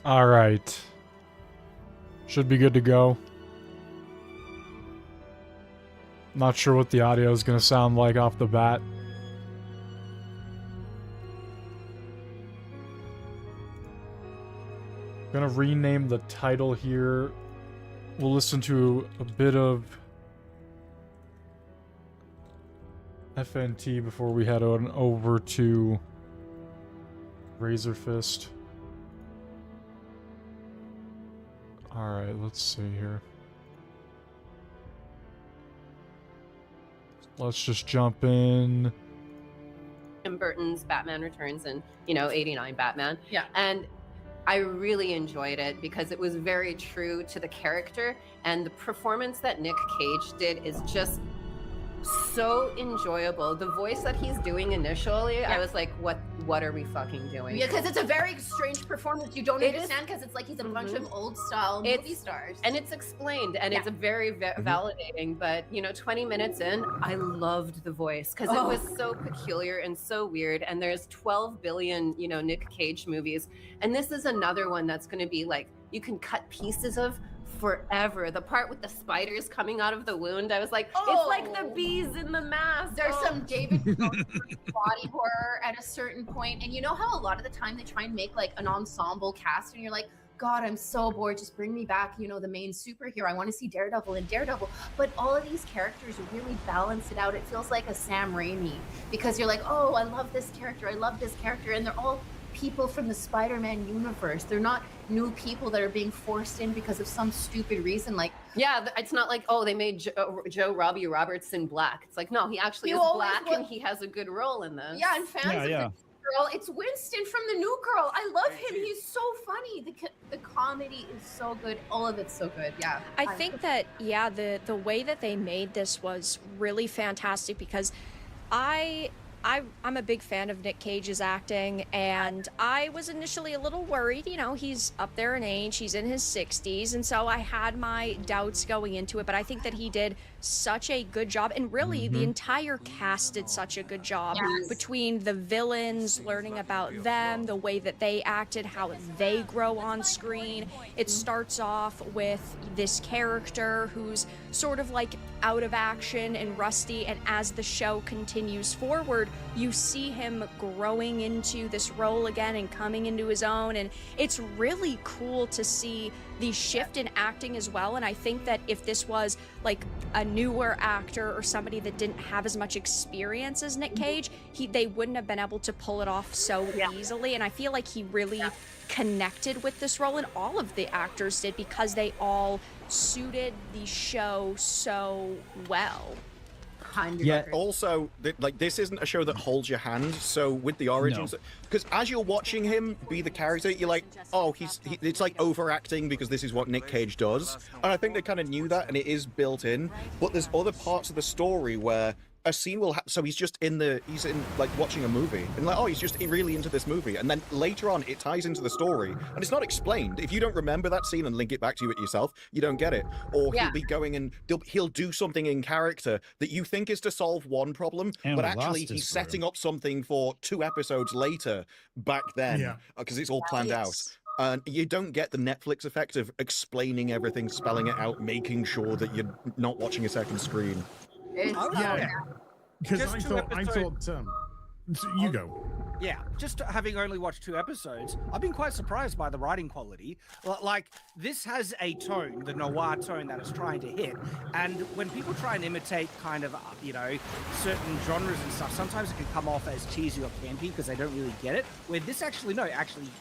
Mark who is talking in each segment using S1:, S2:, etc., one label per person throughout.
S1: All right. Should be good to go. Not sure what the audio is going to sound like off the bat. Gonna rename the title here. We'll listen to a bit of FNT before we head on over to RazörFist. Alright, let's see here. Let's just jump in.
S2: Tim Burton's Batman Returns and, 89 Batman.
S3: Yeah.
S2: And I really enjoyed it because it was very true to the character, and the performance that Nick Cage did is just so enjoyable. The voice that he's doing initially, I was like, what are we fucking doing?
S3: Yeah, because it's a very strange performance. You don't understand because it's like he's a bunch of old style movie stars.
S2: And it's explained, and it's a very validating, but 20 minutes in, I loved the voice because it was so peculiar and so weird. And there's 12 billion, Nick Cage movies. And this is another one that's going to be like, you can cut pieces of forever. The part with the spiders coming out of the wound, I was like, it's like the bees in the mask.
S3: There's some David body horror at a certain point, and you know how a lot of the time they try and make like an ensemble cast, and you're like, God, I'm so bored. Just bring me back, the main superhero. I want to see Daredevil and Daredevil. But all of these characters really balance it out. It feels like a Sam Raimi because you're like, oh, I love this character. I love this character, and they're all people from the Spider-Man universe. They're not new people that are being forced in because of some stupid reason. Like,
S2: yeah, it's not like, they made Joe Robbie Robertson black. It's like, no, he actually is black and he has a good role in this.
S3: Yeah, and fans of the girl, it's Winston from The New Girl. I love him. He's so funny. The comedy is so good. All of it's so good. Yeah.
S4: I think that, the way that they made this was really fantastic because I'm a big fan of Nick Cage's acting, and I was initially a little worried. He's up there in age, he's in his 60s, and so I had my doubts going into it, but I think that he did such a good job, and really the entire cast did such a good job between the villains, learning about them, the way that they acted, how they grow on screen. It starts off with this character who's sort of like out of action and rusty, and as the show continues forward, you see him growing into this role again and coming into his own, and it's really cool to see the shift in acting as well. And I think that if this was like a newer actor or somebody that didn't have as much experience as Nick Cage, they wouldn't have been able to pull it off so easily. And I feel like he really connected with this role, and all of the actors did, because they all suited the show so well.
S5: Yeah. Also, this isn't a show that holds your hand. So with the origins, because as you're watching him be the character, you're like, oh, it's like overacting because this is what Nick Cage does. And I think they kind of knew that, and it is built in. But there's other parts of the story where a scene will so he's in like watching a movie, and like, oh, he's just really into this movie, and then later on it ties into the story, and it's not explained. If you don't remember that scene and link it back to it yourself, you don't get it. Or he'll be going and he'll do something in character that you think is to solve one problem, but actually he's setting up something for 2 episodes later back then, because it's all planned out. And you don't get the Netflix effect of explaining everything, spelling it out, making sure that you're not watching a second screen.
S6: Because I thought you go.
S7: Yeah, just having only watched 2 episodes, I've been quite surprised by the writing quality. Like, this has a tone, the noir tone that it's trying to hit. And when people try and imitate kind of, certain genres and stuff, sometimes it can come off as cheesy or campy because they don't really get it. Where this actually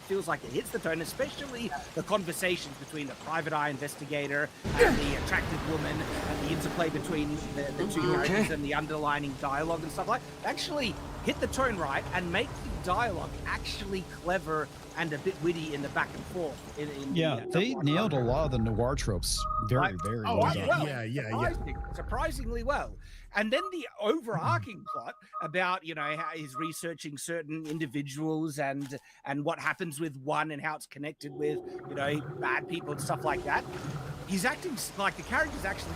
S7: feels like it hits the tone, especially the conversations between the private eye investigator and the attractive woman, and the interplay between the two characters and the underlining dialogue and stuff like that. Actually hit the tone right and make the dialogue actually clever and a bit witty in the back and forth.
S8: They nailed a lot of the noir tropes very well.
S7: Surprisingly well. And then the overarching plot about, how he's researching certain individuals and what happens with one and how it's connected with, bad people and stuff like that. He's acting like the character's actually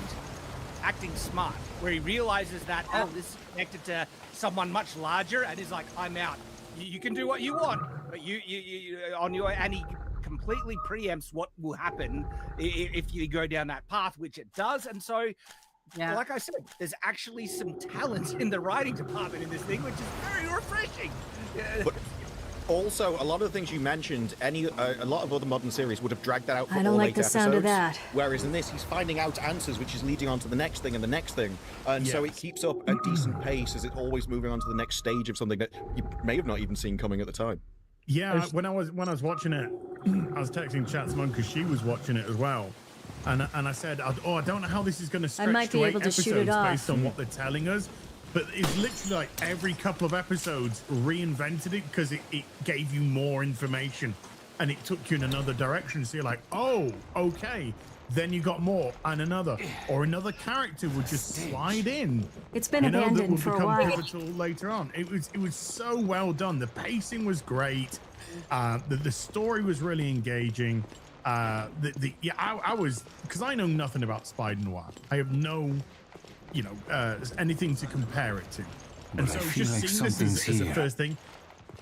S7: acting smart, where he realizes that, this is connected to someone much larger, and he's like, I'm out. You can do what you want, but you on your, and he completely preempts what will happen if you go down that path, which it does. And so, like I said, there's actually some talent in the writing department in this thing, which is very refreshing.
S5: But also, a lot of the things you mentioned, a lot of other modern series would have dragged that out for
S9: I don't
S5: all
S9: like
S5: 8
S9: the
S5: episodes.
S9: sound of that.
S5: Whereas in this, he's finding out answers, which is leading on to the next thing and the next thing. And so it keeps up a decent pace as it's always moving on to the next stage of something that you may have not even seen coming at the time.
S6: Yeah, when I was watching it, I was texting Chat's mum because she was watching it as well. And I said, I don't know how this is going to stretch to 8 episodes based on what they're telling us. But it's literally like every couple of episodes reinvented it because it gave you more information and it took you in another direction. So you're like, oh, okay. Then you got more and another character would just slide in.
S9: It's been abandoned for a while.
S6: Pivotal later on. It was so well done. The pacing was great. The story was really engaging. I was, because I know nothing about Spider Noir. I have no, anything to compare it to. And so just seeing this as a first thing,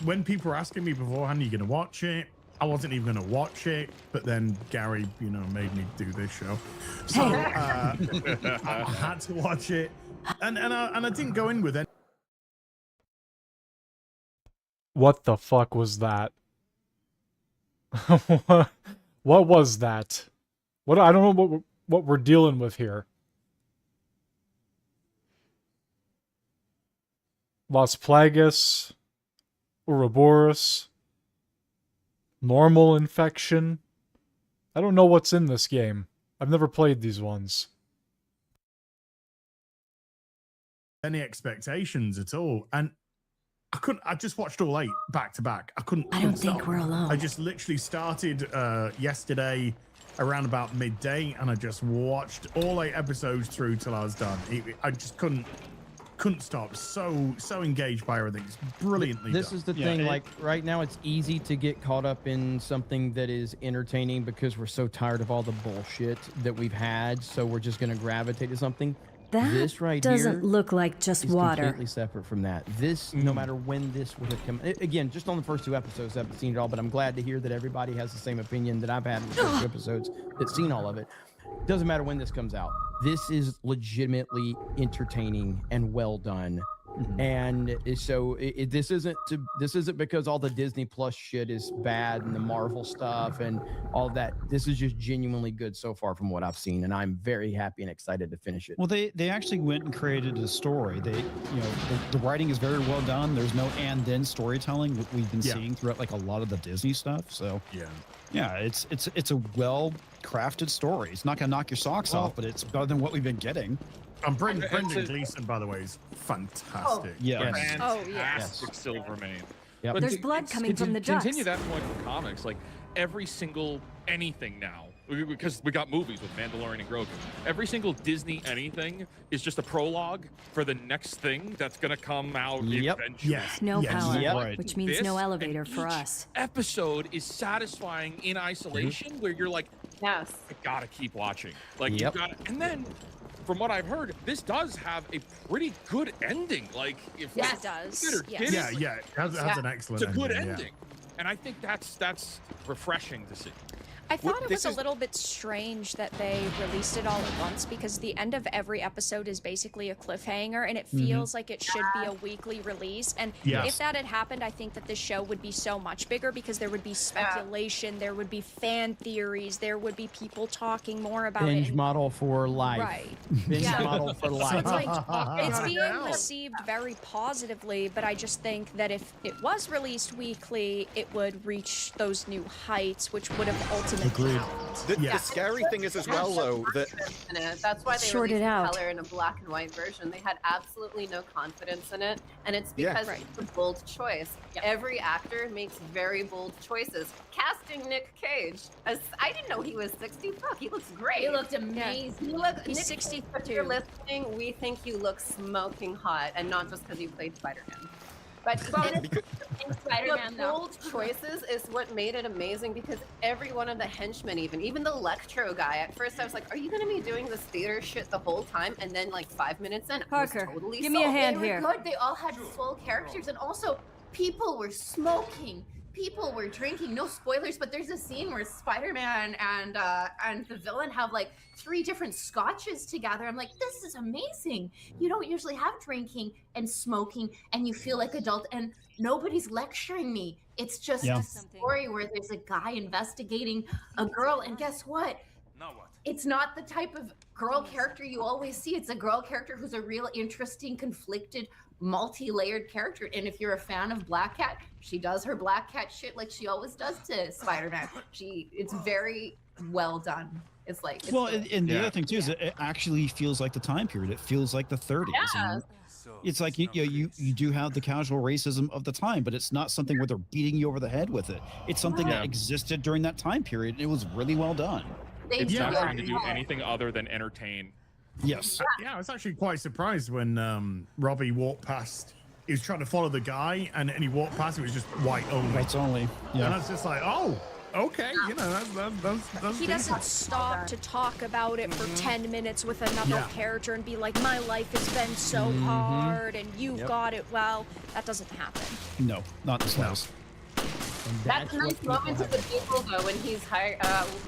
S6: when people were asking me beforehand, are you going to watch it? I wasn't even going to watch it, but then Gary, made me do this show. So I had to watch it. And I didn't go in with it.
S1: What the fuck was that? What was that? I don't know what we're dealing with here. Las Plagas, Ouroboros, normal infection. I don't know what's in this game. I've never played these ones.
S6: Any expectations at all, and I just watched all 8 back to back. I don't
S9: think we're alone.
S6: I just literally started yesterday around about midday, and I just watched all 8 episodes through till I was done. I just couldn't stop. So engaged by everything. It's brilliantly
S10: This
S6: done.
S10: is the thing, like right now it's easy to get caught up in something that is entertaining because we're so tired of all the bullshit that we've had, so we're just going to gravitate to something. This right
S9: doesn't
S10: here
S9: look like just
S10: is
S9: water.
S10: completely separate from that. This, no matter when this would have come, again, just on the first 2 episodes, I haven't seen it all, but I'm glad to hear that everybody has the same opinion that I've had in the first 2 episodes that's seen all of it. Doesn't matter when this comes out. This is legitimately entertaining and well done. And so this isn't because all the Disney Plus shit is bad and the Marvel stuff and all that. This is just genuinely good so far from what I've seen, and I'm very happy and excited to finish it.
S8: Well, they actually went and created a story. The writing is very well done. There's no and then storytelling that we've been seeing throughout like a lot of the Disney stuff. So yeah, it's a well crafted story. It's not gonna knock your socks off, but it's better than what we've been getting.
S6: Brendan Gleeson, by the way, is fantastic.
S11: Fantastic Silvermane.
S8: Yep.
S9: There's blood coming from the ducks.
S11: Continue that point from comics. Like every single anything now, because we got movies with Mandalorian and Grogu. Every single Disney anything is just a prologue for the next thing that's gonna come out eventually.
S9: No power, which means no elevator for us.
S11: Episode is satisfying in isolation, where you're like, I gotta keep watching. Like you gotta, and then. From what I've heard, this does have a pretty good ending. Like, if
S4: it does.
S6: It has an excellent.
S11: It's a good ending, and I think that's refreshing to see.
S4: I thought it was a little bit strange that they released it all at once, because the end of every episode is basically a cliffhanger, and it feels like it should be a weekly release. And if that had happened, I think that this show would be so much bigger, because there would be speculation, there would be fan theories, there would be people talking more about it.
S10: Binge model for life.
S4: Right.
S10: Binge model for life.
S4: It's being received very positively, but I just think that if it was released weekly, it would reach those new heights, which would have ultimately
S5: The scary thing is as well, though, that
S2: that's why they
S9: Short
S2: released
S9: it out.
S2: color in a black and white version. They had absolutely no confidence in it, and it's because it's a bold choice. Every actor makes very bold choices. Casting Nick Cage, as I didn't know he was 60. Fuck, he looks great.
S3: He looked amazing.
S4: He's 62.
S2: If you're listening, we think you look smoking hot, and not just because you played Spider-Man. But
S3: Spider-Man,
S2: the bold choices is what made it amazing, because every one of the henchmen, even the Electro guy, at first I was like, are you going to be doing this theater shit the whole time? And then like 5 minutes in,
S9: Parker,
S2: I was totally
S9: give me a hand
S3: they
S9: here.
S3: were good. They all had full characters, and also people were smoking people were drinking. No spoilers, but there's a scene where Spider-Man and the villain have like 3 different scotches together. I'm like, this is amazing. You don't usually have drinking and smoking and you feel like adult, and nobody's lecturing me. It's just a story where there's a guy investigating a girl, and guess what? It's not the type of girl character you always see. It's a girl character who's a real interesting, conflicted, multi-layered character. And if you're a fan of Black Cat, she does her Black Cat shit like she always does to Spider-Man. It's very well done. It's like
S8: and the other thing too is it actually feels like the time period. It feels like the 30s.
S3: Yeah.
S8: It's like you do have the casual racism of the time, but it's not something where they're beating you over the head with it. It's something that existed during that time period, and it was really well done.
S11: It's not trying to do anything other than entertain.
S8: Yes.
S6: Yeah, I was actually quite surprised when Robbie walked past. He was trying to follow the guy, and he walked past. It was just white only.
S8: Whites only. Yeah.
S6: And I was just like, oh, okay. You know, that's
S4: He doesn't stop to talk about it for 10 minutes with another character and be like, my life has been so hard, and you've got it well. That doesn't happen.
S8: No, not the slightest.
S2: That's a nice moment of the Bugle, though, when he's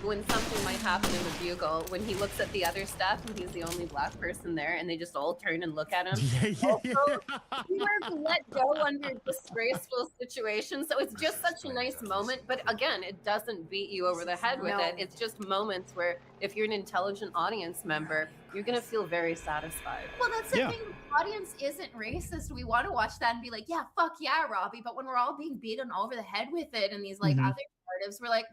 S2: when something might happen in the Bugle, when he looks at the other staff and he's the only black person there, and they just all turn and look at him. He was let go under disgraceful situations, so it's just such a nice moment. But again, it doesn't beat you over the head with it. It's just moments where, if you're an intelligent audience member, you're gonna feel very satisfied.
S3: Well, that's the thing. The audience isn't racist. We want to watch that and be like, yeah, fuck yeah, Robbie. But when we're all being beaten over the head with it and these like other narratives, we're like,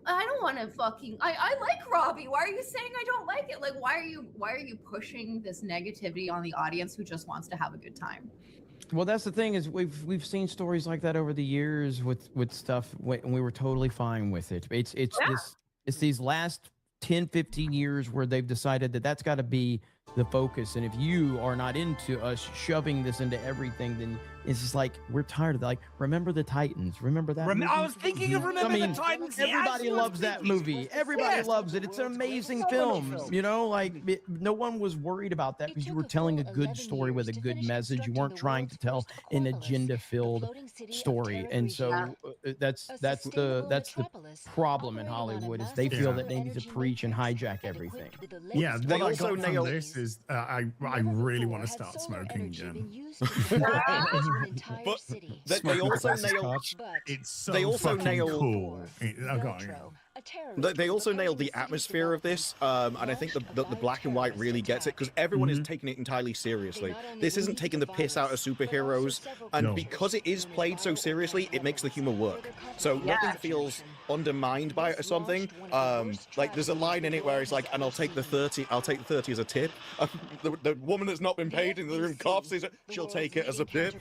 S3: I don't want to fucking. I like Robbie. Why are you saying I don't like it? Like, why are you pushing this negativity on the audience who just wants to have a good time?
S10: Well, that's the thing is we've seen stories like that over the years with stuff, and we were totally fine with it. It's these last 10, 15 years where they've decided that that's got to be the focus. And if you are not into us shoving this into everything, then it's just like, we're tired of that. Like, remember the Titans? Remember that movie?
S7: I was thinking of Remember the Titans.
S10: Everybody loves that movie. Everybody loves it. It's an amazing film. You know, like no one was worried about that because you were telling a good story with a good message. You weren't trying to tell an agenda-filled story. And so that's the problem in Hollywood is they feel that they need to preach and hijack everything.
S6: Yeah, they also nailed this. Is I really want to start smoking again.
S5: But they also nailed.
S6: It's so
S5: they also
S6: fucking
S5: nailed.
S6: Cool.
S5: They also nailed the atmosphere of this, and I think the black and white really gets it because everyone is taking it entirely seriously. This isn't taking the piss out of superheroes, and because it is played so seriously, it makes the humor work. So nothing feels undermined by it or something. Like there's a line in it where it's like, "And I'll take the 30 as a tip." The woman that's not been paid in the room coughs, she'll take it as a tip.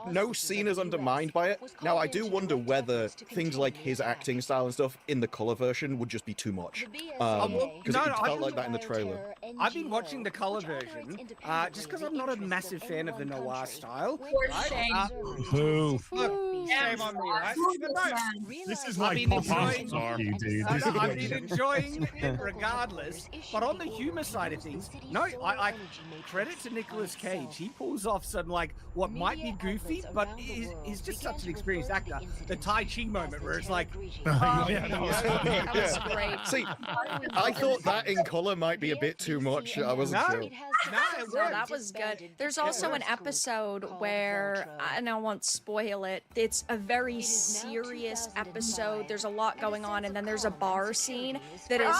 S5: No scene is undermined by it. Now I do wonder whether things like his acting style and stuff in the color version would just be too much. Because it felt like that in the trailer.
S7: I've been watching the color version just because I'm not a massive fan of the noir style.
S8: Boo.
S7: Shame on me, right?
S6: This is like
S7: you, dude. I've been enjoying it regardless. But on the humor side of things, no, I credit to Nicolas Cage. He pulls off some like what might be goofy, but he's just such an experienced actor. The Tai Chi moment where it's like,
S4: that was great.
S5: See, I thought that in color might be a bit too much. I wasn't sure.
S4: No, that was good. There's also an episode where, and I won't spoil it, it's a very serious episode. There's a lot going on, and then there's a bar scene that is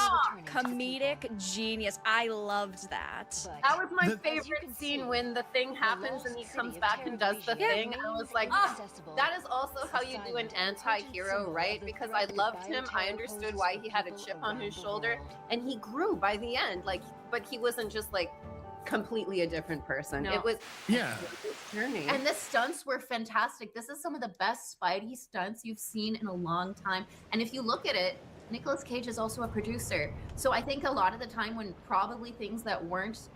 S4: comedic genius. I loved that.
S2: That was my favorite scene when the thing happens and he comes back and does the thing. And I was like, that is also how you do an anti-hero, right? Because I loved him. I understood why he had a chip on his shoulder, and he grew by the end. Like, but he wasn't just like completely a different person.
S3: No.
S2: It was
S3: journey. And the stunts were fantastic. This is some of the best Spidey stunts you've seen in a long time. And if you look at it, Nicolas Cage is also a producer. So I think a lot of the time when probably things that weren't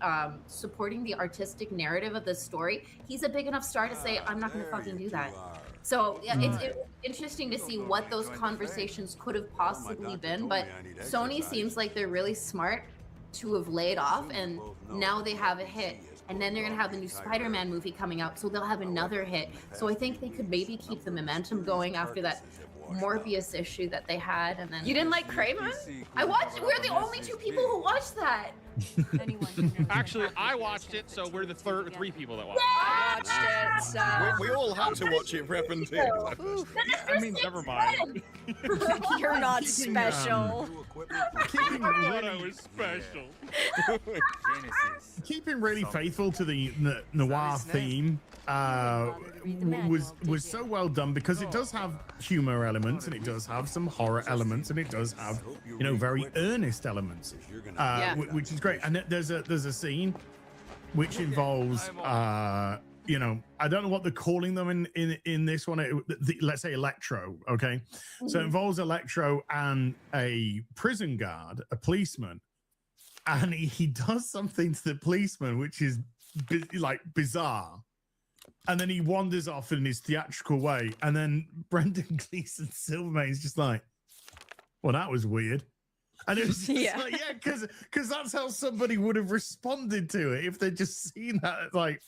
S3: supporting the artistic narrative of the story, he's a big enough star to say, I'm not going to fucking do that. So yeah, it's interesting to see what those conversations could have possibly been. But Sony seems like they're really smart to have laid off, and now they have a hit. and then they're gonna have the new Spider-Man movie coming out, so they'll have another hit. So I think they could maybe keep the momentum going after that Morbius issue that they had, and then
S2: You didn't like Kraven?
S3: I watched. We're the only two people who watched that.
S11: Actually, I watched it, so we're the three people that watched
S4: I watched it, so
S5: We all had to watch it for FNT.
S11: I mean, never mind.
S4: you're not special.
S11: I thought I was special.
S6: Keeping really faithful to the noir theme was so well done, because it does have humor elements, and it does have some horror elements, and it does have, you know, very earnest elements, which is great. And there's a scene which involves you know, I don't know what they're calling them in this one. Let's say Electro, okay? So it involves Electro and a prison guard, a policeman, and he does something to the policeman which is like bizarre, and then he wanders off in his theatrical way, and then Brendan Gleeson's Silvermane's just like, well, that was weird. And it was just like, yeah, because that's how somebody would have responded to it if they'd just seen that. Like,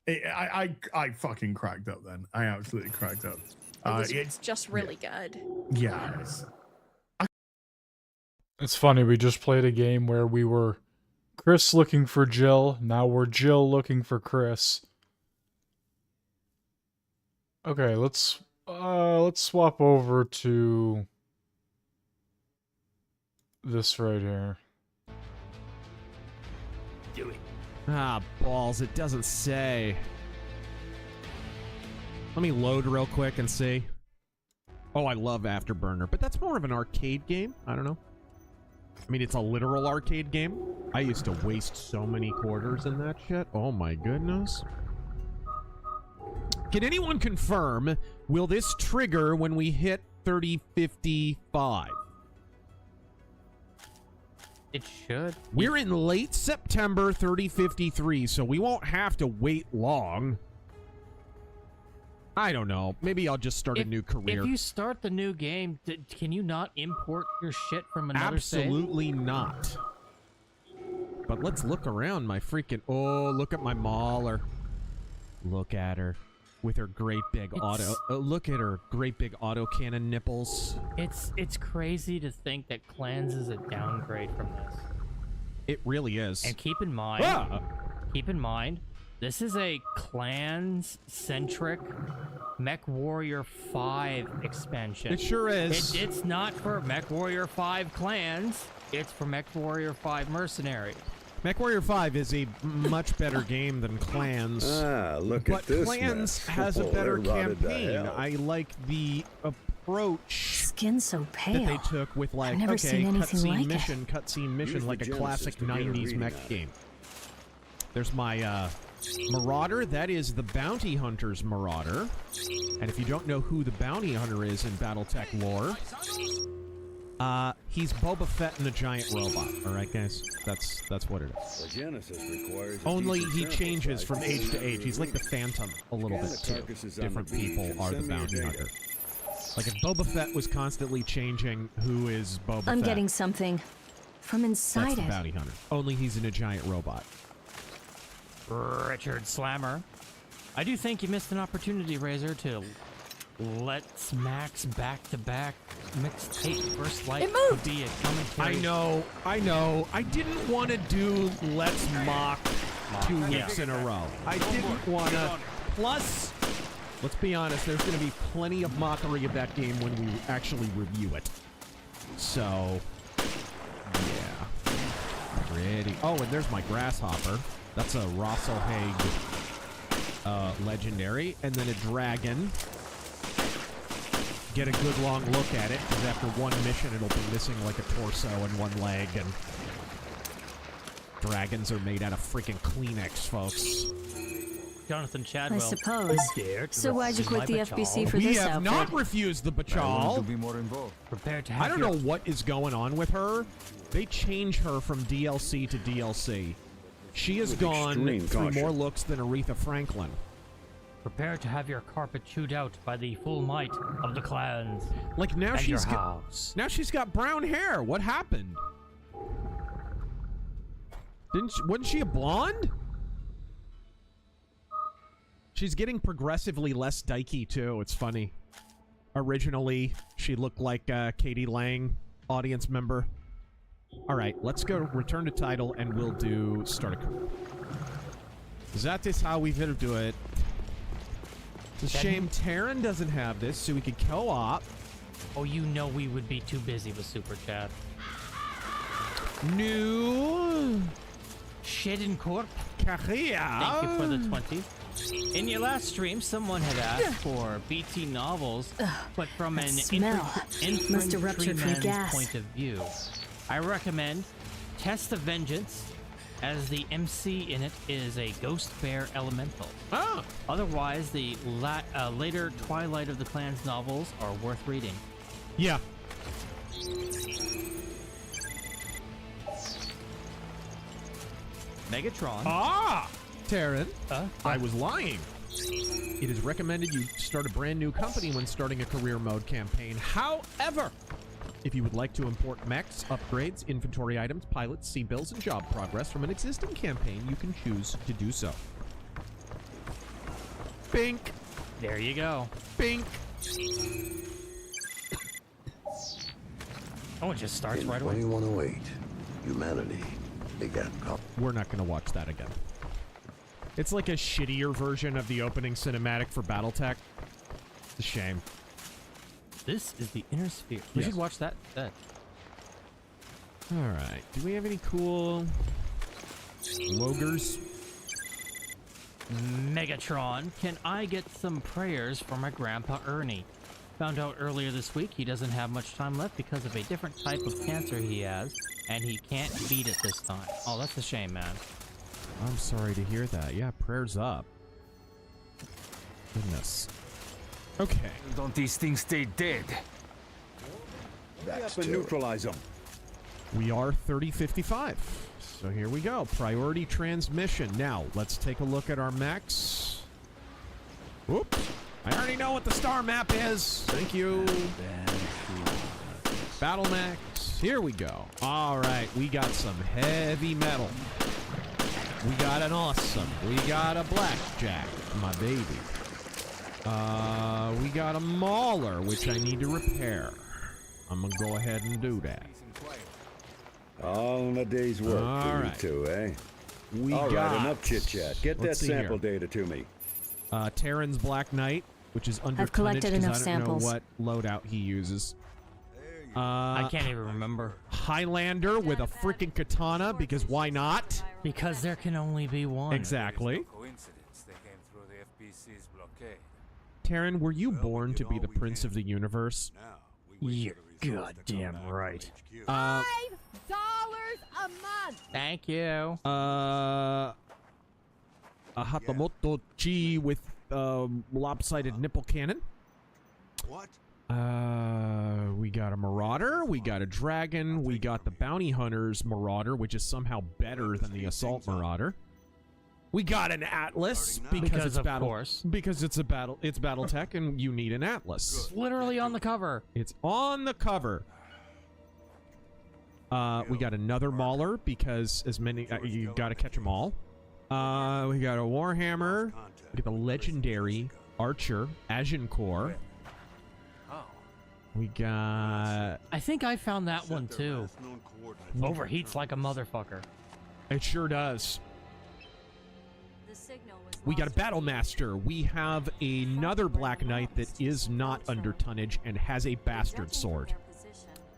S6: I fucking cracked up then. I absolutely cracked up.
S4: It's just really good.
S6: Yeah.
S1: It's funny, we just played a game where we were Chris looking for Jill, now we're Jill looking for Chris. Okay, let's swap over to this right here.
S12: Do it. Ah, balls, it doesn't say. Let me load real quick and see. Oh, I love Afterburner, but that's more of an arcade game. I don't know. I mean, it's a literal arcade game. I used to waste so many quarters in that shit. Oh my goodness. Can anyone confirm, will this trigger when we hit 3055?
S13: It should.
S12: We're in late September 3053, so we won't have to wait long. I don't know. Maybe I'll just start a new career.
S13: If you start the new game, can you not import your shit from another
S12: Absolutely not. But let's look around my freaking... Oh, look at my Mauler. Look at her. With her great big look at her great big autocannon nipples.
S13: It's crazy to think that Clans is a downgrade from this.
S12: It really is.
S13: And keep in mind, this is a Clans-centric Mech Warrior 5 expansion.
S12: It sure is.
S13: It's not for Mech Warrior 5 Clans. It's for Mech Warrior 5 Mercenary.
S12: Mech Warrior 5 is a much better game than Clans.
S14: Look at this.
S12: But Clans has a better campaign. I like the approach
S9: Skin so pale.
S12: that they took with, like,
S9: I've never seen anything like
S12: cutscene mission, like a classic 90s mech game. There's my Marauder. That is the Bounty Hunter's Marauder. And if you don't know who the Bounty Hunter is in BattleTech lore, he's Boba Fett and a giant robot. All right, guys, that's what it is.
S14: The Genesis requires
S12: Only he changes from age to age. He's like the Phantom a little bit too. Different people are the Bounty Hunter. Like if Boba Fett was constantly changing, who is Boba Fett?
S9: I'm getting something from inside
S12: That's the Bounty Hunter. Only he's in a giant robot.
S13: Richard Slammer. I do think you missed an opportunity, Razor, to Let's Max back-to-back mixtape First Light would be a commentary.
S12: I know. I didn't want to do Let's Mock 2 weeks in a row. I didn't want to. Plus, let's be honest, there's going to be plenty of mockery of that game when we actually review it. So, yeah. Pretty. Oh, and there's my Grasshopper. That's a Rosselhaig legendary. And then a dragon. Get a good long look at it, because after one mission it'll be missing like a torso and one leg, and dragons are made out of freaking Kleenex, folks.
S13: Jonathan Chadwell.
S9: I suppose. So why'd you quit the FBC for this outfit?
S12: We have not refused the Bachal.
S13: Prepare to
S12: I don't know what is going on with her. They change her from DLC to DLC. She has gone through more looks than Aretha Franklin.
S13: Prepare to have your carpet chewed out by the full might of the clans.
S12: Like now she's got brown hair. What happened? Wasn't she a blonde? She's getting progressively less dykey, too. It's funny. Originally, she looked like a Katie Lang audience member. All right, let's go return to title, and we'll do start a career. That is how we will do it. It's a shame Taryn doesn't have this, so we could co-op.
S13: Oh, you know we would be too busy with Super Chat.
S12: New
S13: Shedden Corp.
S12: Career.
S13: Thank you for the 20. In your last stream, someone had asked for BT novels, but from an
S9: Must have ruptured from gas.
S13: point of view. I recommend Test of Vengeance, as the MC in it is a Ghost Bear Elemental.
S12: Ah.
S13: Otherwise, the later Twilight of the Clans novels are worth reading.
S12: Yeah.
S13: Megatron.
S12: Ah! Taryn, I was lying. It is recommended you start a brand new company when starting a career mode campaign. However, if you would like to import mechs, upgrades, inventory items, pilots, sea bills, and job progress from an existing campaign, you can choose to do so. Bink.
S13: There you go.
S12: Bink.
S13: Oh, it just starts right away.
S14: 2108, humanity began.
S12: We're not going to watch that again. It's like a shittier version of the opening cinematic for BattleTech. It's a shame.
S13: This is the Inner Sphere. We should watch that.
S12: All right. Do we have any cool logers?
S13: Megatron, can I get some prayers for my grandpa Ernie? Found out earlier this week he doesn't have much time left because of a different type of cancer he has, and he can't beat it this time. Oh, that's a shame, man.
S12: I'm sorry to hear that. Yeah, prayers up. Goodness. Okay.
S15: Don't these things stay dead?
S14: That's
S15: up and neutralize them.
S12: We are 3055. So here we go. Priority transmission. Now, let's take a look at our mechs. Oops. I already know what the star map is. Thank you. Battle mechs. Here we go. All right. We got some heavy metal. We got an awesome. We got a blackjack, my baby. We got a mauler, which I need to repair. I'm gonna go ahead and do that.
S14: All in a day's work
S12: All
S14: for you
S12: right.
S14: two, eh?
S12: We
S14: All
S12: got.
S14: right, enough chit chat. Get that
S12: Let's see
S14: sample
S12: here.
S14: data to me.
S12: Terran's Black Knight, which is under
S9: I've collected
S12: tonnage, 'cause
S9: enough
S12: I don't
S9: samples.
S12: know what loadout he uses.
S13: I can't even remember.
S12: Highlander with a freaking katana, because why not?
S13: Because there can only be one.
S12: Exactly.
S15: Coincidence they came through the FBC's blockade.
S12: Terran, were you born to be the Prince of the Universe?
S13: You're goddamn right.
S16: $5 a month.
S13: Thank you.
S12: A Hatamoto Chi with lopsided nipple cannon.
S14: What?
S12: We got a Marauder, we got a Dragon, we got the Bounty Hunter's Marauder, which is somehow better than the Assault Marauder. We got an Atlas because it's
S13: of
S12: battle.
S13: course.
S12: Because it's BattleTech, and you need an Atlas.
S13: It's literally on the cover.
S12: It's on the cover. We got another Mauler because as many you got to catch them all. We got a Warhammer. We got the legendary Archer Agincourt. We got.
S13: I think I found that one too. Overheats like a motherfucker.
S12: It sure does. We got a Battle Master. We have another Black Knight that is not under tonnage and has a bastard sword.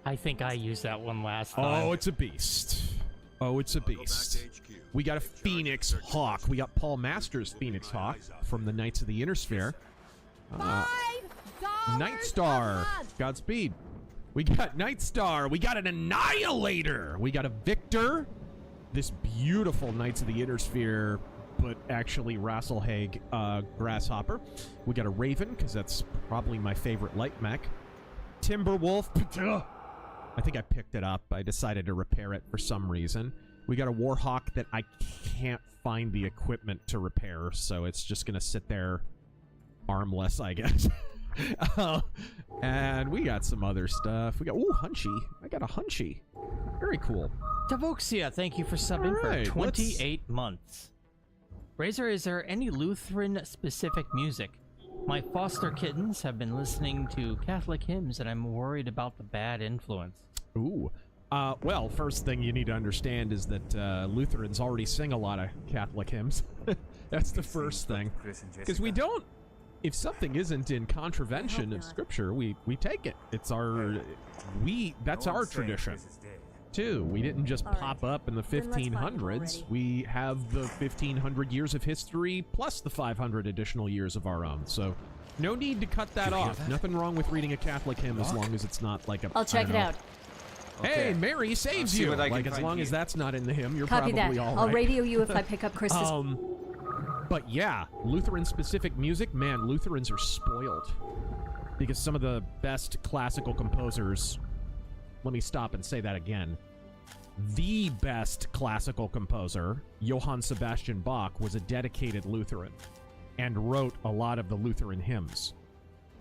S13: I think I used that one last time.
S12: Oh, it's a beast. Oh, it's a beast. We got a Phoenix Hawk. We got Paul Masters' Phoenix Hawk from the Knights of the Inner Sphere. Night Star. Godspeed. We got Night Star. We got an Annihilator. We got a Victor. This beautiful Knights of the Inner Sphere, but actually Rasselhag Grasshopper. We got a Raven, because that's probably my favorite light mech. Timberwolf. I think I picked it up. I decided to repair it for some reason. We got a Warhawk that I can't find the equipment to repair, so it's just going to sit there armless, I guess. And we got some other stuff. We got, ooh, Hunchy. I got a Hunchy. Very cool.
S13: Tavoxia, thank you for subbing for 28 months. Razor, is there any Lutheran-specific music? My foster kittens have been listening to Catholic hymns, and I'm worried about the bad influence.
S12: Ooh. Well, first thing you need to understand is that Lutherans already sing a lot of Catholic hymns. That's the first thing. Because we don't... If something isn't in contravention of Scripture, we take it. It's our... That's our tradition. Too. We didn't just pop up in the 1500s. We have the 1500 years of history plus the 500 additional years of our own. So no need to cut that off. Nothing wrong with reading a Catholic hymn as long as it's not like a...
S9: I'll check it out.
S12: Hey, Mary saves you! Like, as long as that's not in the hymn, you're
S9: Copy
S12: probably
S9: that.
S12: all right.
S9: I'll radio you if I pick up Chris's...
S12: But yeah, Lutheran-specific music, man, Lutherans are spoiled. Because some of the best classical composers... Let me stop and say that again. The best classical composer, Johann Sebastian Bach, was a dedicated Lutheran and wrote a lot of the Lutheran hymns.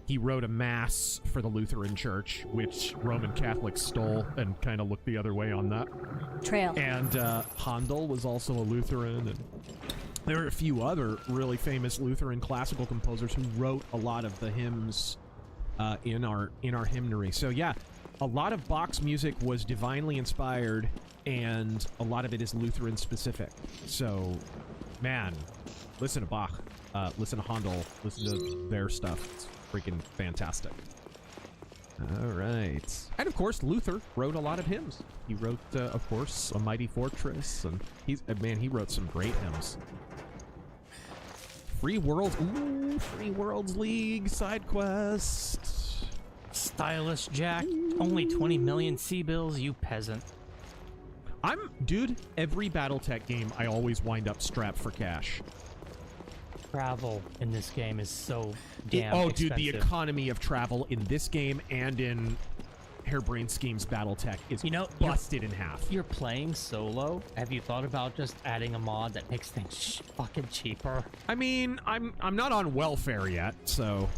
S12: He wrote a mass for the Lutheran Church, which Roman Catholics stole and kind of looked the other way on that.
S9: Trail.
S12: And Handel was also a Lutheran, and there are a few other really famous Lutheran classical composers who wrote a lot of the hymns in our hymnary. So yeah, a lot of Bach's music was divinely inspired, and a lot of it is Lutheran specific. So, man, listen to Bach, listen to Handel, listen to their stuff. It's freaking fantastic. All right. And of course, Luther wrote a lot of hymns. He wrote, of course, A Mighty Fortress, and he wrote some great hymns. Free Worlds, ooh, Free Worlds League side quest.
S13: Stylish Jack, only 20 million C-bills, you peasant.
S12: Dude, every Battletech game, I always wind up strapped for cash.
S13: Travel in this game is so damn
S12: expensive.
S13: expensive.
S12: Dude, the economy of travel in this game and in Harebrained Schemes Battletech is busted in half.
S13: You're playing solo. Have you thought about just adding a mod that makes things fucking cheaper?
S12: I mean, I'm not on welfare yet, so...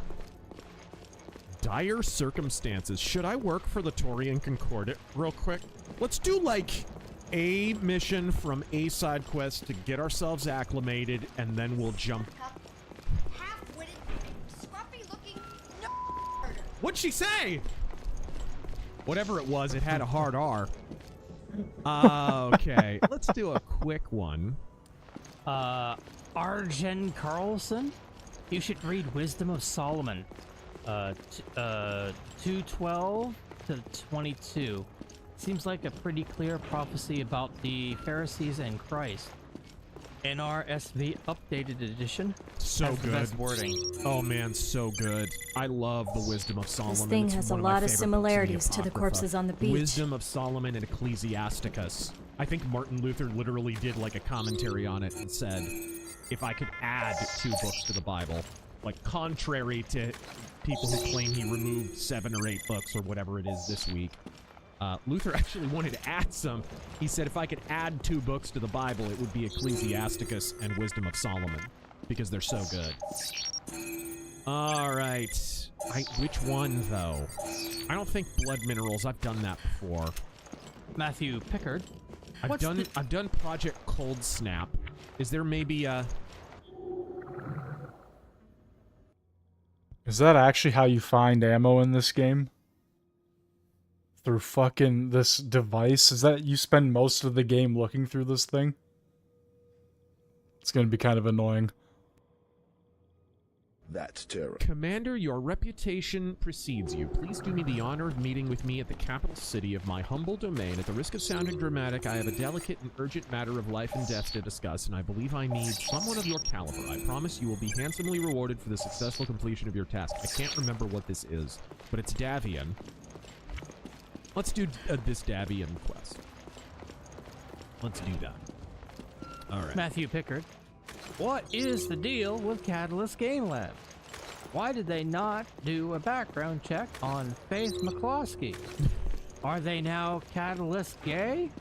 S12: Dire circumstances. Should I work for the Taurian Concordat real quick? Let's do, like, a mission from a side quest to get ourselves acclimated, and then we'll jump.
S16: Half-witted, scruffy-looking
S12: What'd she say? Whatever it was, it had a hard R. Okay, let's do a quick one.
S13: Arjen Carlson? You should read Wisdom of Solomon. 2:12 to 22. Seems like a pretty clear prophecy about the Pharisees and Christ. NRSV updated edition.
S12: So
S13: has
S12: good.
S13: The best wording.
S12: Oh man, so good. I love the Wisdom of Solomon.
S9: This thing
S12: It's
S9: has a
S12: one of my
S9: lot of
S12: favorite
S9: similarities
S12: books
S9: to
S12: in
S9: the
S12: Apocrypha.
S9: corpses on the beach.
S12: Wisdom of Solomon and Ecclesiasticus. I think Martin Luther literally did like a commentary on it and said, if I could add 2 books to the Bible, like contrary to people who claim he removed 7 or 8 books or whatever it is this week, Luther actually wanted to add some. He said if I could add 2 books to the Bible, it would be Ecclesiasticus and Wisdom of Solomon, because they're so good. All right. Which one, though? I don't think Blood Minerals. I've done that before.
S13: Matthew Pickard.
S12: I've done Project Cold Snap. Is there maybe a...
S1: Is that actually how you find ammo in this game? Through fucking this device? Is that you spend most of the game looking through this thing? It's gonna be kind of annoying.
S14: That's terrible.
S12: Commander, your reputation precedes you. Please do me the honor of meeting with me at the capital city of my humble domain. At the risk of sounding dramatic, I have a delicate and urgent matter of life and death to discuss, and I believe I need someone of your caliber. I promise you will be handsomely rewarded for the successful completion of your task. I can't remember what this is, but it's Davian. Let's do this Davian quest. Let's do that. All right.
S13: Matthew Pickard. What is the deal with Catalyst Game Lab? Why did they not do a background check on Faith McCloskey? Are they now Catalyst Gay?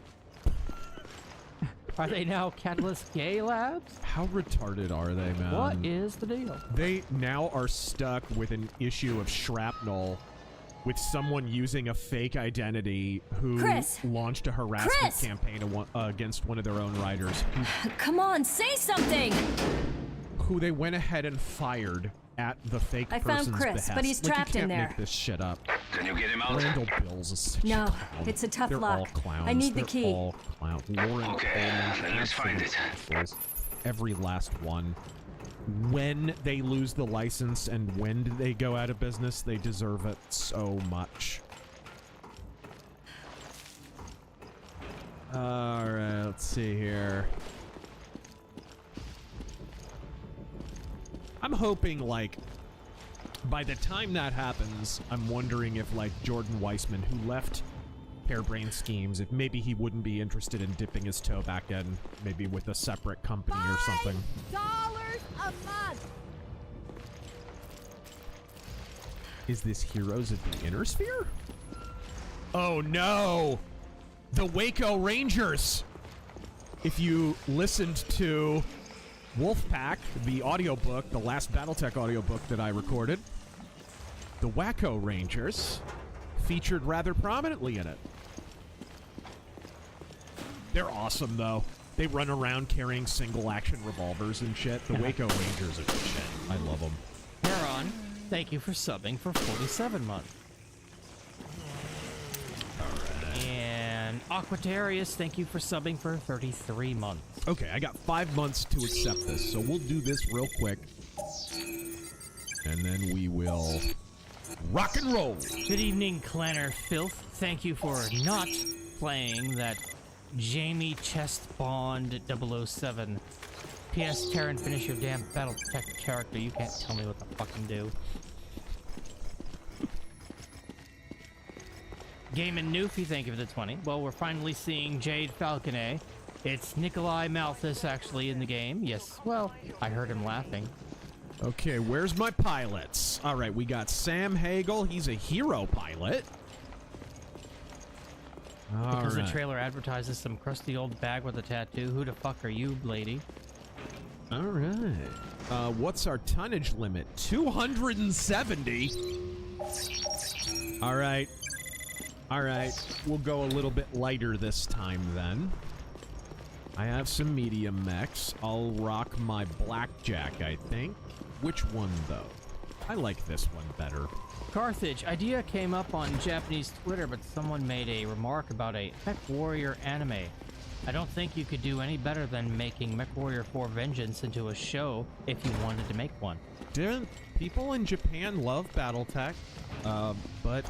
S13: Are they now Catalyst Gay Labs?
S12: How retarded are they, man?
S13: What is the deal?
S12: They now are stuck with an issue of Shrapnel with someone using a fake identity who launched a harassment campaign against one of their own writers.
S9: Come on, say something!
S12: Who they went ahead and fired at the fake person's behest.
S9: I found Chris, but he's trapped
S12: you can't
S9: in there.
S12: Make this shit up.
S17: Can you get him out?
S12: Randall Bills is such a clown.
S9: It's a tough
S12: They're
S9: lock.
S12: all clowns.
S9: I need the
S12: They're
S9: key.
S12: all clowns. Lauren
S17: then let's find it.
S12: Every last one. When they lose the license and when they go out of business, they deserve it so much. Alright, let's see here. I'm hoping, like, by the time that happens, I'm wondering if, like, Jordan Weissman, who left Harebrained Schemes, if maybe he wouldn't be interested in dipping his toe back in, maybe with a separate company or something.
S16: $5 a month.
S12: Is this Heroes of the Inner Sphere? Oh no! The Waco Rangers! If you listened to Wolfpack, the audiobook, the last Battletech audiobook that I recorded, the Waco Rangers featured rather prominently in it. They're awesome, though. They run around carrying single-action revolvers and shit. The Waco Rangers are good shit. I love them.
S13: Heron, thank you for subbing for 47 months. And Aquatarius, thank you for subbing for 33 months.
S12: Okay, I got 5 months to accept this, so we'll do this real quick. And then we will rock and roll.
S13: Good evening, Clanner Filth. Thank you for not playing that Jamie Chest Bond 007. P.S. Terran, finish your damn Battletech character. You can't tell me what to fucking do. Game and Newfie, thank you for the 20. Well, we're finally seeing Jade Falconet. It's Nikolai Malthus actually in the game. Yes, well, I heard him laughing.
S12: Okay, where's my pilots? All right, we got Sam Hagel. He's a hero pilot.
S13: Because the trailer advertises some crusty old bag with a tattoo. Who the fuck are you, lady?
S12: All right. What's our tonnage limit? 270? All right. All right. We'll go a little bit lighter this time, then. I have some medium mechs. I'll rock my blackjack, I think. Which one, though? I like this one better.
S13: Carthage, idea came up on Japanese Twitter, but someone made a remark about a Mech Warrior anime. I don't think you could do any better than making Mech Warrior 4 Vengeance into a show if you wanted to make one.
S12: People in Japan love Battletech, but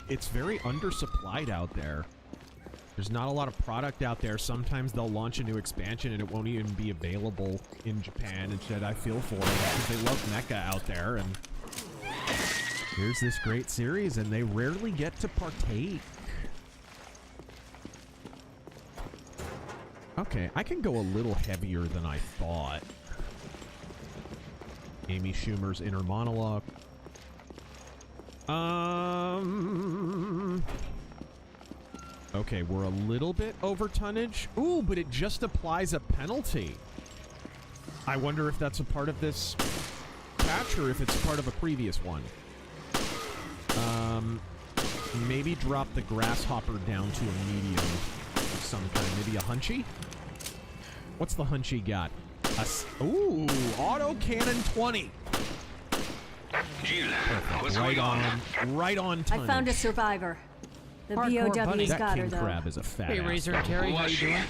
S12: it's very undersupplied out there. There's not a lot of product out there. Sometimes they'll launch a new expansion and it won't even be available in Japan. Instead, I feel for it because they love mecha out there, and here's this great series, and they rarely get to partake. Okay, I can go a little heavier than I thought. Amy Schumer's inner monologue. Okay, we're a little bit over tonnage. Ooh, but it just applies a penalty. I wonder if that's a part of this patch or if it's part of a previous one. Maybe drop the grasshopper down to a medium of some kind. Maybe a hunchy? What's the hunchy got? Ooh, auto cannon 20.
S17: Jill,
S12: Perfect. Right on tonnage.
S9: I found a survivor. The
S13: Hardcore
S9: BOW's
S13: bunny.
S9: got
S12: That
S9: her,
S12: king
S9: though.
S12: crab is a fat
S13: Hey,
S12: ass.
S13: Razor and Terry, how you doing?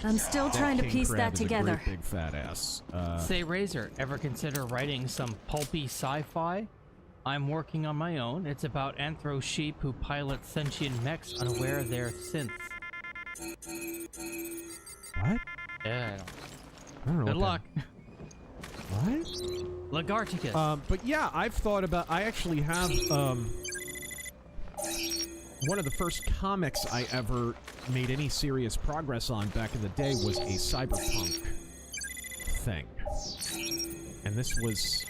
S9: I'm still trying to
S12: king
S9: piece
S12: crab
S9: that
S12: is a
S9: together.
S12: great big fat ass.
S13: Say, Razor, ever consider writing some pulpy sci-fi? I'm working on my own. It's about anthro sheep who pilot sentient mechs unaware they're synths.
S12: What?
S13: Yeah,
S12: I don't know.
S13: good luck.
S12: What?
S13: Lagarticus.
S12: But yeah, I've thought about. I actually have one of the first comics I ever made any serious progress on back in the day was a cyberpunk thing, and this was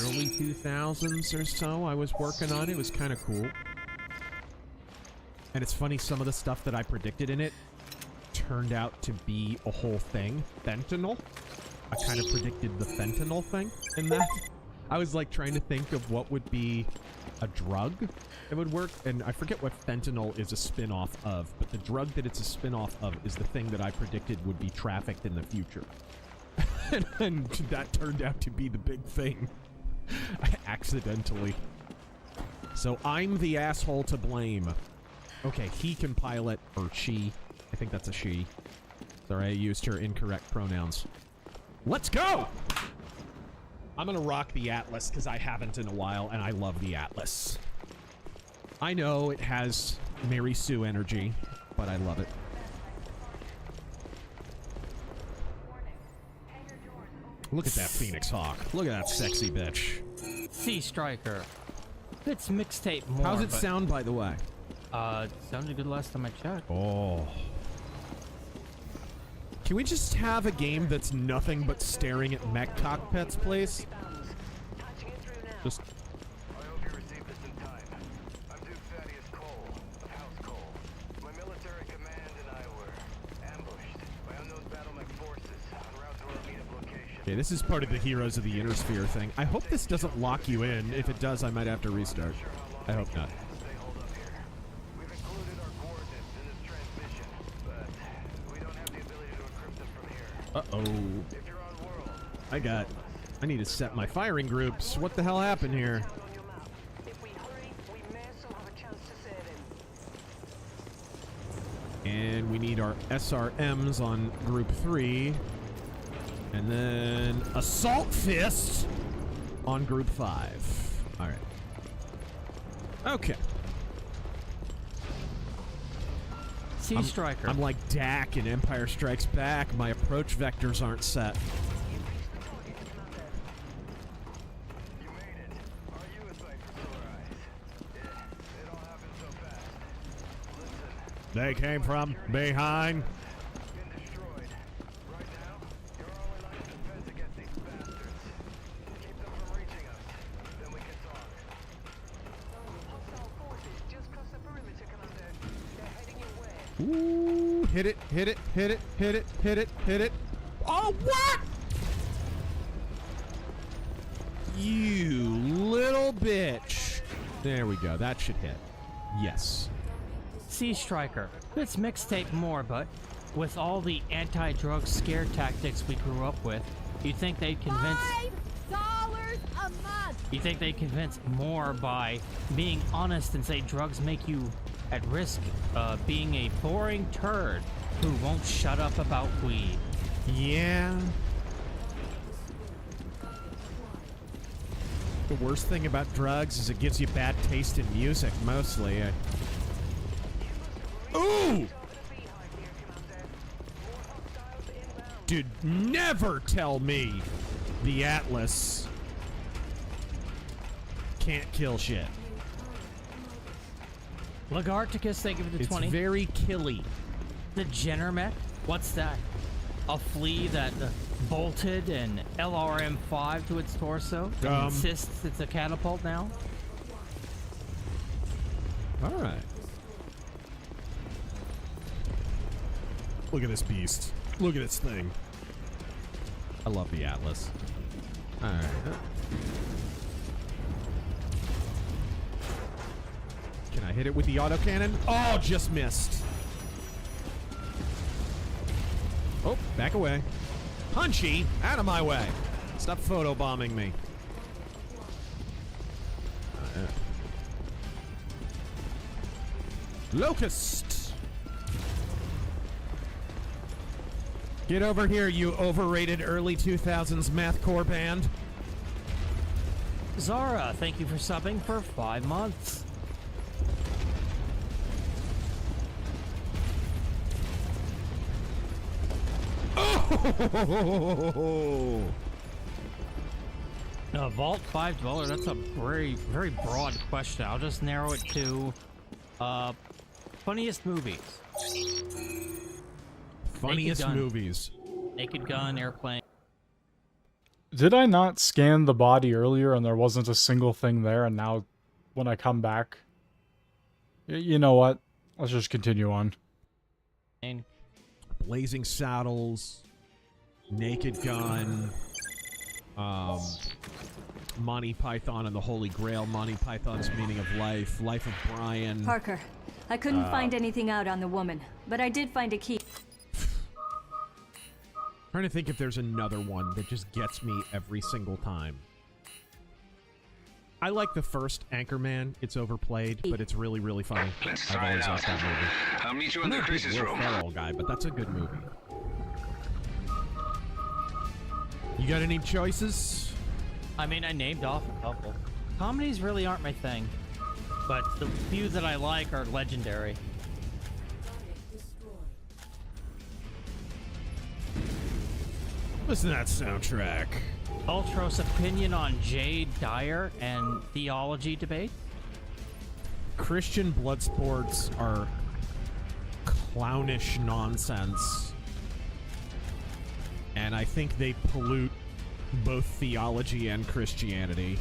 S12: early 2000s or so. I was working on it. It was kind of cool, and it's funny, some of the stuff that I predicted in it turned out to be a whole thing. Fentanyl. I kind of predicted the fentanyl thing in that. I was like trying to think of what would be a drug that would work, and I forget what fentanyl is a spin-off of, but the drug that it's a spin-off of is the thing that I predicted would be trafficked in the future. and that turned out to be the big thing. Accidentally. So I'm the asshole to blame. Okay, he can pilot, or she. I think that's a she. Sorry, I used her incorrect pronouns. Let's go! I'm gonna rock the Atlas because I haven't in a while, and I love the Atlas. I know it has Mary Sue energy, but I love it. Look at that Phoenix Hawk. Look at that sexy bitch.
S13: Sea Striker. It's mixtape more.
S12: How's it sound, by the way?
S13: It sounded good last time I checked.
S12: Oh. Can we just have a game that's nothing but staring at mech cockpits, please? Just... Okay, this is part of the Heroes of the Innersphere thing. I hope this doesn't lock you in. If it does, I might have to restart. I hope not. Uh-oh. I need to set my firing groups. What the hell happened here? And we need our SRMs on group 3. And then Assault Fist on group 5. All right. Okay.
S13: Sea Striker.
S12: I'm like Dak in Empire Strikes Back. My approach vectors aren't set. They came from behind. Ooh, hit it, hit it, hit it, hit it, hit it, hit it. Oh, what? You little bitch. There we go. That should hit. Yes.
S13: Sea Striker. It's mixtape more, but with all the anti-drug scare tactics we grew up with, you'd think they'd convince...
S16: $5 a month!
S13: You think they'd convince more by being honest and say drugs make you at risk of being a boring turd who won't shut up about weed.
S12: Yeah. The worst thing about drugs is it gives you bad taste in music, mostly. Ooh! Dude, never tell me the Atlas can't kill shit.
S13: Lagarticus, thank you for the 20.
S12: It's very killy.
S13: The Genermech? What's that? A flea that bolted an LRM-5 to its torso? And insists it's a catapult now?
S12: Alright. Look at this beast. Look at this thing. I love the Atlas. Alright. Can I hit it with the autocannon? Oh, just missed. Oh, back away. Punchy, out of my way. Stop photobombing me. Locust. Get over here, you overrated early 2000s mathcore band.
S13: Zara, thank you for subbing for 5 months.
S12: Oh!
S13: Vault 5 Dweller, that's a very, very broad question. I'll just narrow it to funniest movies.
S12: Funniest movies.
S13: Naked Gun, Airplane.
S1: Did I not scan the body earlier and there wasn't a single thing there, and now when I come back... You know what? Let's just continue on.
S12: Blazing Saddles, Naked Gun, Monty Python and the Holy Grail, Monty Python's Meaning of Life, Life of Brian.
S9: Parker, I couldn't find anything out on the woman, but I did find a key.
S12: Trying to think if there's another one that just gets me every single time. I like the first Anchorman. It's overplayed, but it's really, really funny.
S17: Let's
S12: I've
S17: try
S12: always
S17: it out.
S12: liked that movie.
S17: I'll meet you
S12: I'm
S17: in the
S12: not a big
S17: Chris's
S12: Will
S17: room.
S12: Ferrell guy, but that's a good movie. You got any choices?
S13: I mean, I named off a couple. Comedies really aren't my thing, but the few that I like are legendary.
S12: Listen to that soundtrack.
S13: Ultros' opinion on Jay Dyer and theology debate.
S12: Christian blood sports are clownish nonsense. And I think they pollute both theology and Christianity.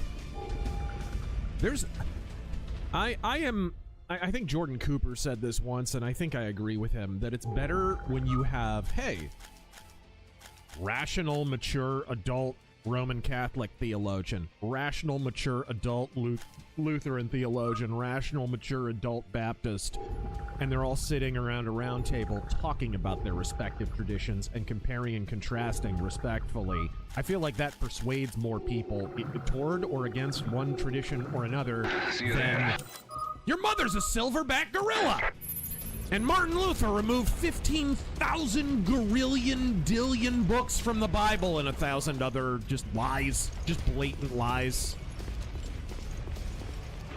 S12: I think Jordan Cooper said this once, and I think I agree with him, that it's better when you have, hey, rational, mature, adult Roman Catholic theologian, rational, mature, adult Lutheran theologian, rational, mature, adult Baptist, and they're all sitting around a round table talking about their respective traditions and comparing and contrasting respectfully. I feel like that persuades more people toward or against one tradition or another than your mother's a silverback gorilla! And Martin Luther removed 15,000 dillion books from the Bible and 1,000 other just lies, just blatant lies.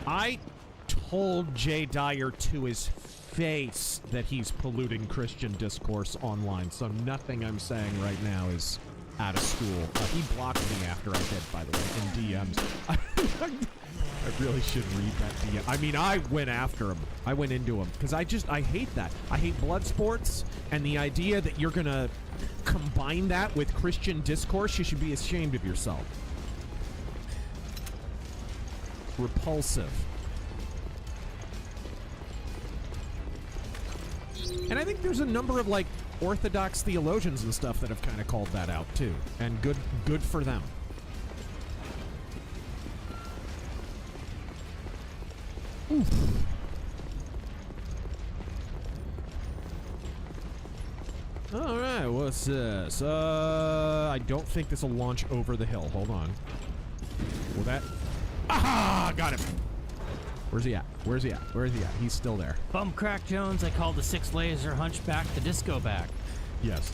S12: I told Jay Dyer to his face that he's polluting Christian discourse online, so nothing I'm saying right now is out of school. He blocked me after I did, by the way, in DMs. I really should read that DM. I mean, I went after him. I went into him. Because I hate that. I hate blood sports, and the idea that you're going to combine that with Christian discourse, you should be ashamed of yourself. Repulsive. And I think there's a number of, like, Orthodox theologians and stuff that have kind of called that out, too. And good for them. Oof. All right, what's this? I don't think this will launch over the hill. Hold on. Will that? Aha! Got him. Where's he at? Where's he at? Where is he at? He's still there.
S13: Bump Crack Jones, I call the 6-laser hunchback the disco back.
S12: Yes.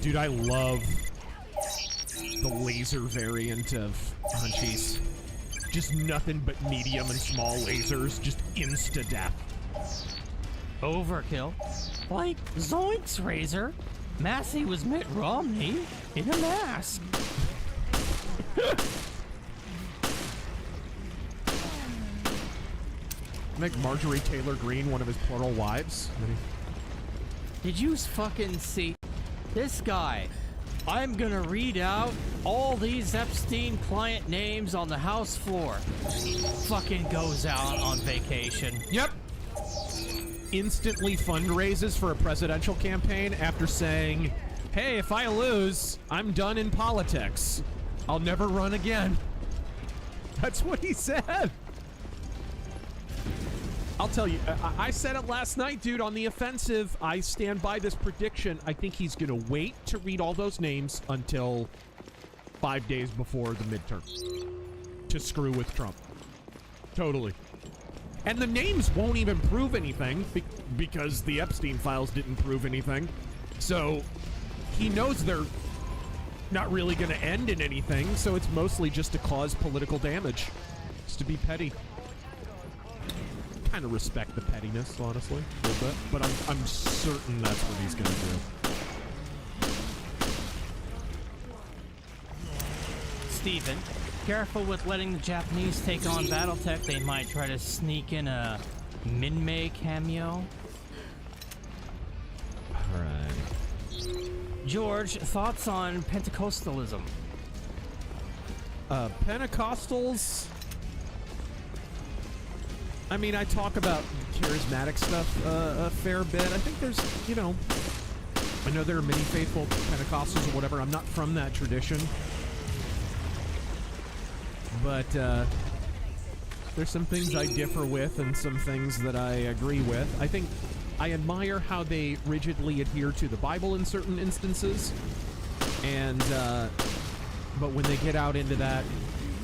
S12: Dude, I love the laser variant of Hunchies. Just nothing but medium and small lasers, just insta-death.
S13: Overkill. Like, zoinks, Razor. Massey was Mitt Romney in a mask.
S12: Make Marjorie Taylor Greene one of his plural wives.
S13: Did you fucking see this guy? I'm gonna read out all these Epstein client names on the House floor. Fucking goes out on vacation.
S12: Yep. Instantly fundraises for a presidential campaign after saying, hey, if I lose, I'm done in politics. I'll never run again. That's what he said. I'll tell you, I said it last night, dude, on The Offensive. I stand by this prediction. I think he's going to wait to read all those names until 5 days before the midterm to screw with Trump. Totally. And the names won't even prove anything because the Epstein files didn't prove anything. So he knows they're not really going to end in anything, so it's mostly just to cause political damage. Just to be petty. Kind of respect the pettiness, honestly, a little bit, but I'm certain that's what he's gonna do.
S13: Steven, careful with letting the Japanese take on Battletech. They might try to sneak in a Minmay cameo.
S12: Alright.
S13: George, thoughts on Pentecostalism?
S12: Pentecostals... I mean, I talk about charismatic stuff a fair bit. I think there's, you know, I know there are many faithful Pentecostals or whatever. I'm not from that tradition. But there's some things I differ with and some things that I agree with. I think I admire how they rigidly adhere to the Bible in certain instances. And, but when they get out into that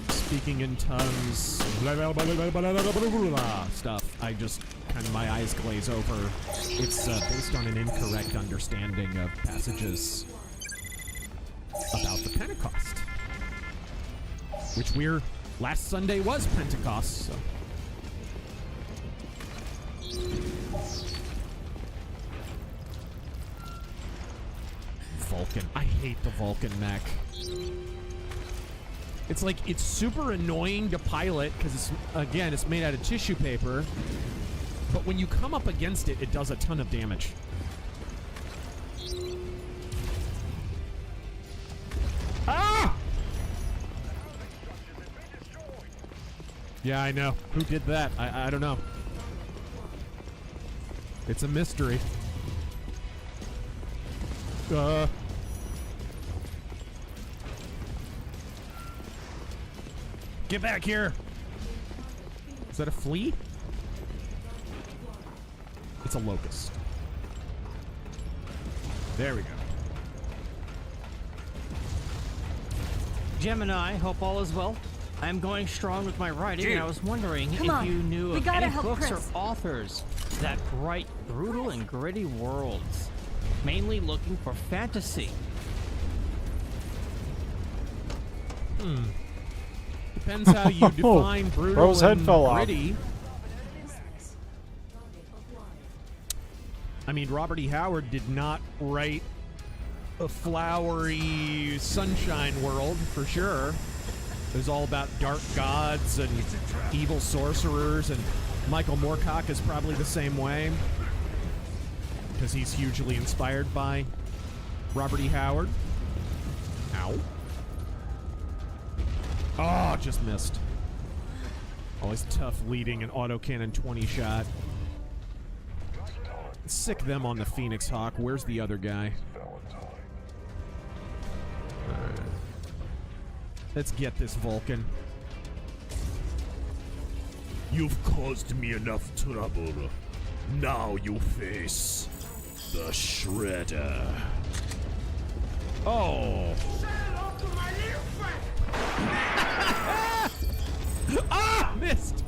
S12: speaking in tongues, blah, blah, blah, blah, blah, blah, blah, blah, stuff, I just kind of, my eyes glaze over. It's based on an incorrect understanding of passages about the Pentecost. Which last Sunday was Pentecost, so. Vulcan. I hate the Vulcan mech. It's like, it's super annoying to pilot because it's made out of tissue paper. But when you come up against it, it does a ton of damage. Ah! Yeah, I know. Who did that? I don't know. It's a mystery. Get back here! Is that a flea? It's a locust. There we go.
S13: Gemini, hope all is well. I'm going strong with my writing, and I was wondering if you knew of any books or authors that write brutal and gritty worlds, mainly looking for fantasy.
S12: Depends how you define brutal
S1: Bro's head
S12: and
S1: fell off.
S12: gritty. I mean, Robert E. Howard did not write a flowery sunshine world, for sure. It was all about dark gods and evil sorcerers, and Michael Moorcock is probably the same way, because he's hugely inspired by Robert E. Howard. Ow. Oh, just missed. Always tough leading an autocannon 20 shot. Sick them on the Phoenix Hawk. Where's the other guy? Alright. Let's get this Vulcan.
S18: You've caused me enough trouble. Now you face the Shredder.
S12: Oh. Ah! Missed!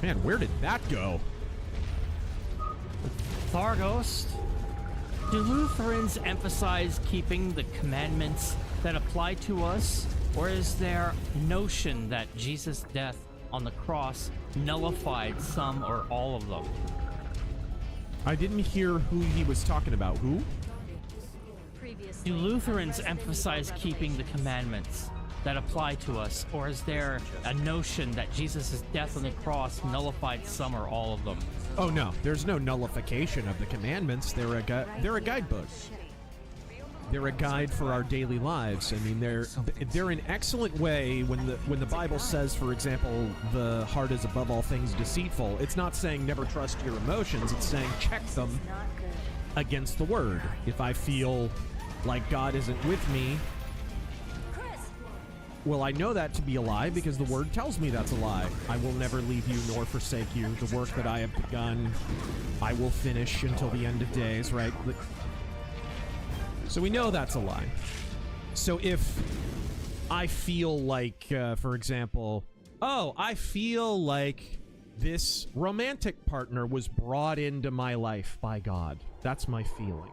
S12: Man, where did that go?
S13: Tharghost, do Lutherans emphasize keeping the commandments that apply to us, or is their notion that Jesus' death on the cross nullified some or all of them?
S12: I didn't hear who he was talking about. Who?
S13: Do Lutherans emphasize keeping the commandments that apply to us, or is there a notion that Jesus' death on the cross nullified some or all of them?
S12: Oh no, there's no nullification of the commandments. They're a guidebook. They're a guide for our daily lives. I mean, they're an excellent way when the Bible says, for example, the heart is above all things deceitful. It's not saying never trust your emotions. It's saying check them against the word. If I feel like God isn't with me, well, I know that to be a lie because the word tells me that's a lie. I will never leave you nor forsake you. The work that I have begun, I will finish until the end of days, right? So we know that's a lie. So if I feel like, for example, oh, I feel like this romantic partner was brought into my life by God. That's my feeling.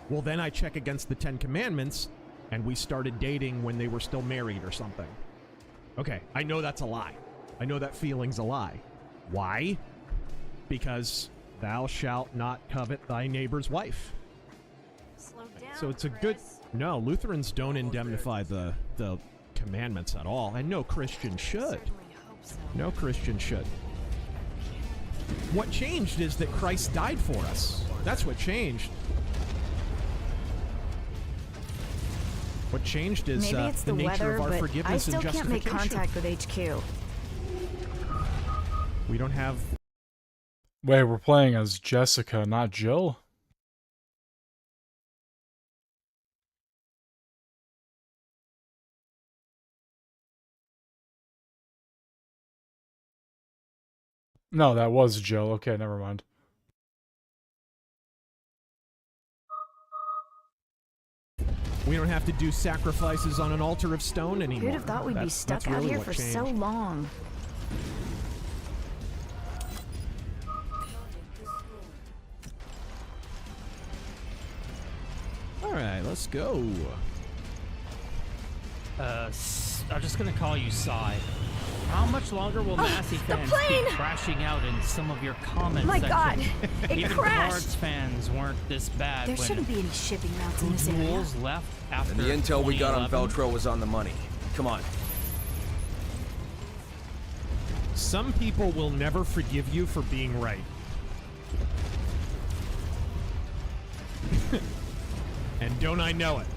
S12: Well, then I check against the 10 Commandments, and we started dating when they were still married or something. Okay, I know that's a lie. I know that feeling's a lie. Why? Because thou shalt not covet thy neighbor's wife. So it's a good... No, Lutherans don't indemnify the commandments at all, and no Christian should. No Christian should. What changed is that Christ died for us. That's what changed. What changed is
S19: Maybe it's
S12: the nature
S19: weather,
S12: of our
S19: but
S12: forgiveness and
S19: I still can't make
S12: justification.
S19: contact with HQ.
S12: We don't have
S1: Wait, we're playing as Jessica, not Jill? No, that was Jill. Okay, never mind.
S12: We don't have to do sacrifices on an altar of stone anymore.
S9: Who'd have thought we'd be stuck out
S12: really
S9: here
S12: what
S9: for
S12: changed.
S9: so long?
S12: All right, let's go.
S13: I'm just gonna call you Psy. How much longer will Massey fans keep crashing out in some of your comment
S9: My
S13: sections?
S9: God, it
S13: Even
S9: crashed.
S13: Cards fans weren't this bad
S9: There
S13: when
S9: shouldn't be any shipping routes in this area.
S13: Rules left after
S19: And the intel we got on
S13: 2011?
S19: Veltro was on the money. Come on.
S12: Some people will never forgive you for being right. And don't I know it?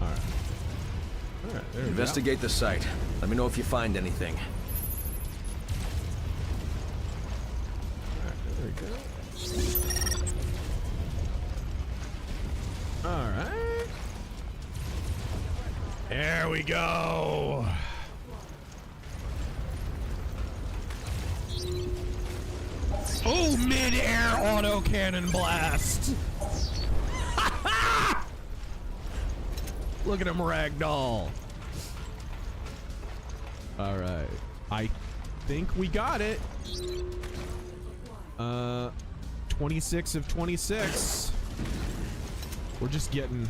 S12: All right. All right, there we go.
S19: Investigate the site. Let me know if you find anything.
S12: There we go. All right. There we go. Oh, mid-air autocannon blast. Look at him ragdoll. All right. I think we got it. 26 of 26. We're just getting...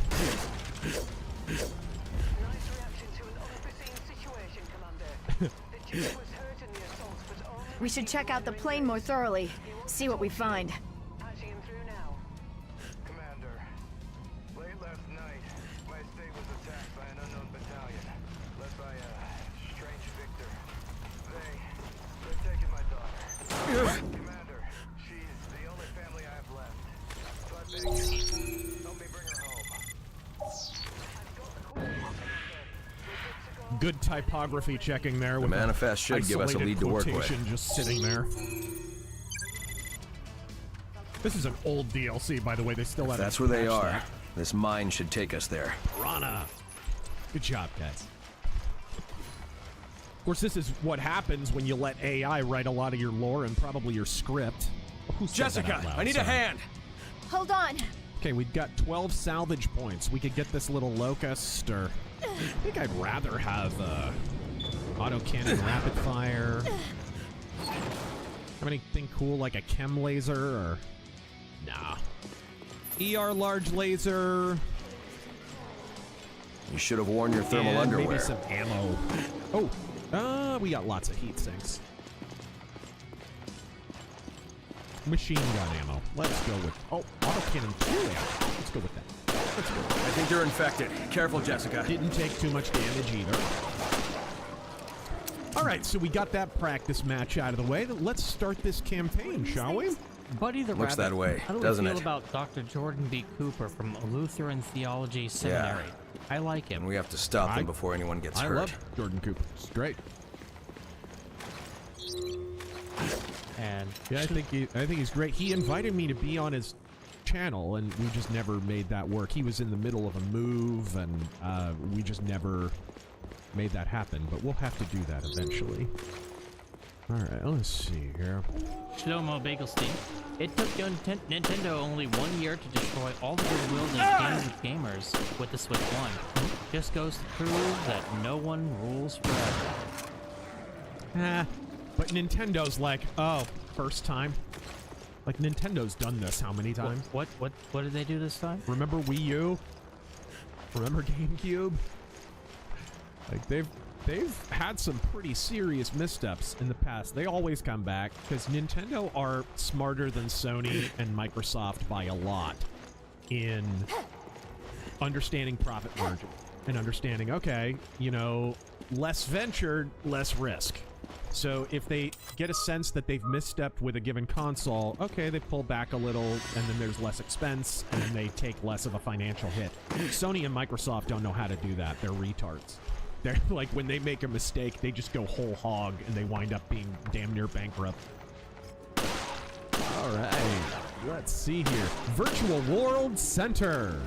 S9: We should check out the plane more thoroughly. See what we find.
S12: Good typography checking there. With
S19: The manifest should give us a lead to work with.
S12: quotation just sitting there. This is an old DLC, by the way. They still have.
S19: That's where they are. This mine should take us there.
S12: Piranha. Good job, guys. Of course, this is what happens when you let AI write a lot of your lore and probably your script. Who said that
S19: Jessica,
S12: out loud?
S19: I need a
S12: Sorry.
S19: hand.
S9: Hold on.
S12: Okay, we've got 12 salvage points. We could get this little locust, or I think I'd rather have autocannon rapid fire. Have anything cool like a chem laser, or nah? ER large laser.
S19: You should have worn your thermal
S12: and
S19: underwear.
S12: Maybe some ammo. Oh, we got lots of heat sinks. Machine gun ammo. Let's go with... Oh, autocannon 2 ammo. Let's go with that. Let's go.
S19: I think they're infected. Careful, Jessica.
S12: Didn't take too much damage either. All right, so we got that practice match out of the way. Let's start this campaign, shall we?
S13: Buddy the
S19: Looks
S13: Rabbit,
S19: that way,
S13: how do
S19: doesn't
S13: we feel
S19: it?
S13: about Dr. Jordan B. Cooper from Lutheran Theology Seminary? I like him.
S19: And we have to stop them before anyone gets
S12: I
S19: hurt.
S12: love Jordan Cooper. It's great.
S13: And
S12: yeah, I think he's great. He invited me to be on his channel, and we just never made that work. He was in the middle of a move, and we just never made that happen. But we'll have to do that eventually. All right, let's see here.
S13: Shlomo Bagelstein. It took Nintendo only 1 year to destroy all the goodwill that games with gamers with the Switch 1. Just goes to prove that no one rules forever.
S12: But Nintendo's like, oh, first time. Like, Nintendo's done this how many times?
S13: What did they do this time?
S12: Remember Wii U? Remember GameCube? Like, they've had some pretty serious missteps in the past. They always come back because Nintendo are smarter than Sony and Microsoft by a lot in understanding profit margin and understanding, okay, you know, less venture, less risk. So if they get a sense that they've misstepped with a given console, okay, they pull back a little, and then there's less expense, and then they take less of a financial hit. Sony and Microsoft don't know how to do that. They're retards. They're like, when they make a mistake, they just go whole hog and they wind up being damn near bankrupt. All right, let's see here. Virtual World Center.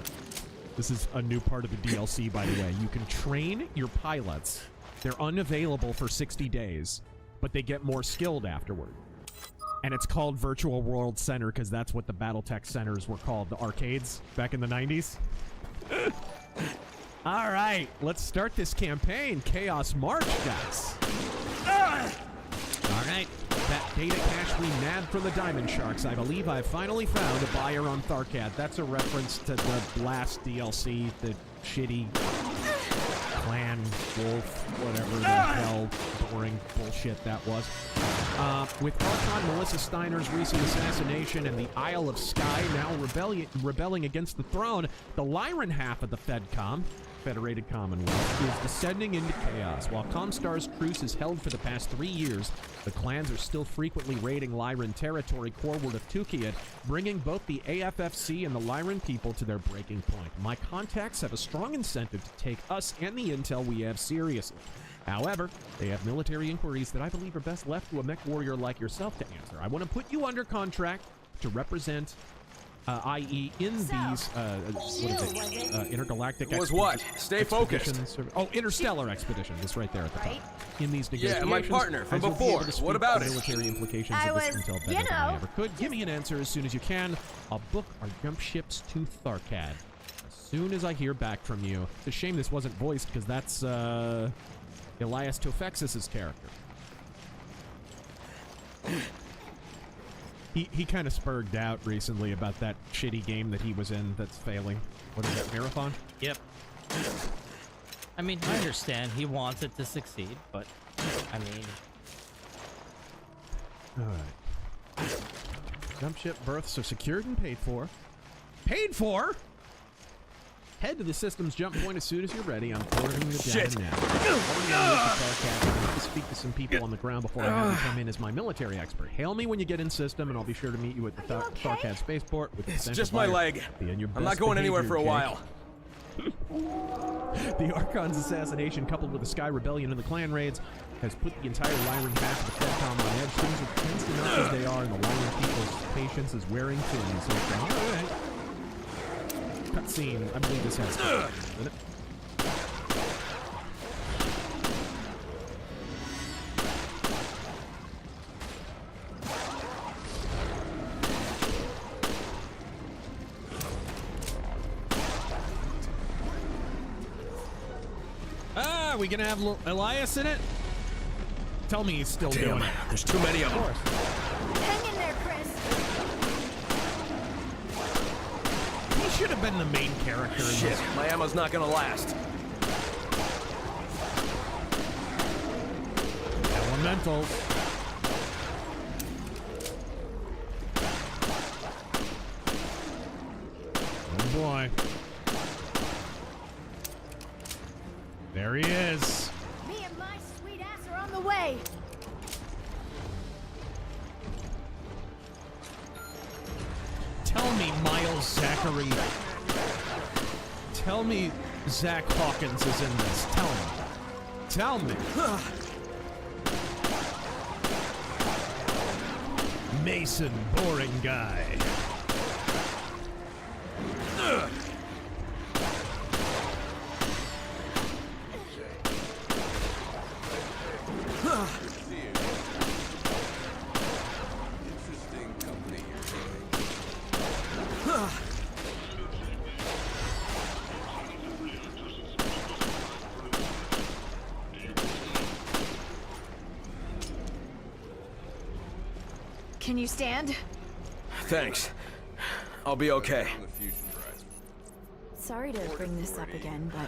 S12: This is a new part of the DLC, by the way. You can train your pilots. They're unavailable for 60 days, but they get more skilled afterward. And it's called Virtual World Center because that's what the Battletech centers were called, the arcades back in the 90s. All right, let's start this campaign. Chaos March, guys. All right, that data cache we nabbed from the Diamond Sharks. I believe I've finally found a buyer on Tharkat. That's a reference to the last DLC, the shitty clan, wolf, whatever the hell boring bullshit that was. With Archon Melissa Steiner's recent assassination and the Isle of Skye now rebelling against the throne, the Lyran half of the Federated Commonwealth, is descending into chaos. While Comstar's truce is held for the past 3 years, the clans are still frequently raiding Lyran territory forward of Tukiat, bringing both the AFFC and the Lyran people to their breaking point. My contacts have a strong incentive to take us and the intel we have seriously. However, they have military inquiries that I believe are best left to a mech warrior like yourself to answer. I want to put you under contract to represent i.e. in these, intergalactic
S19: was what? Stay focused.
S12: Oh, interstellar expeditions. It's right there at the top. In these negotiations.
S19: Yeah, my partner from before. What about it?
S12: Military implications of this intel better than I ever could. Give me an answer as soon as you can. I'll book our jump ships to Tharkad as soon as I hear back from you. It's a shame this wasn't voiced because that's Elias Tofexis' character. He kind of spurged out recently about that shitty game that he was in that's failing. What is that, Marathon?
S13: Yep. I mean, I understand he wants it to succeed, but I mean...
S12: Alright. Jump ship berths are secured and paid for. Paid for?! Head to the system's jump point as soon as you're ready. I'm forwarding the data now. I need to speak to some people on the ground before I have you come in as my military expert. Hail me when you get in system, and I'll be sure to meet you at the Tharkad spaceport. With
S19: it's just my leg. I'm not going anywhere for a while.
S12: The Archon's assassination, coupled with the Sky Rebellion and the clan raids, has put the entire Lyran half of the FedCom on edge. Things are tense enough as they are, and the Lyran people's patience is wearing thin. So, all right. Cutscene. I believe this has cutscene in it. Are we gonna have Elias in it? Tell me he's still doing it.
S19: There's too many of them.
S9: Hang in there, Chris.
S12: He should have been the main character.
S19: Shit, my ammo's not gonna last.
S12: Elementals. Oh boy. There he is.
S9: Me and my sweet ass are on the way.
S12: Tell me Miles Zachary. Tell me Zach Hawkins is in this. Tell me. Tell me. Mason, boring guy.
S9: Can you stand?
S19: Thanks. I'll be okay.
S9: Sorry to bring this up again, but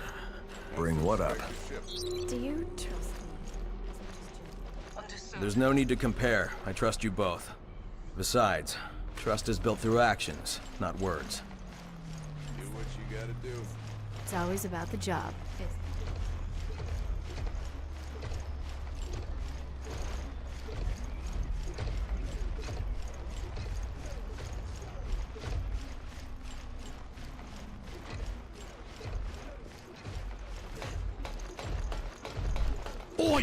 S19: Bring what up?
S9: do you trust me?
S19: There's no need to compare. I trust you both. Besides, trust is built through actions, not words.
S15: Do what you gotta do.
S9: It's always about the job.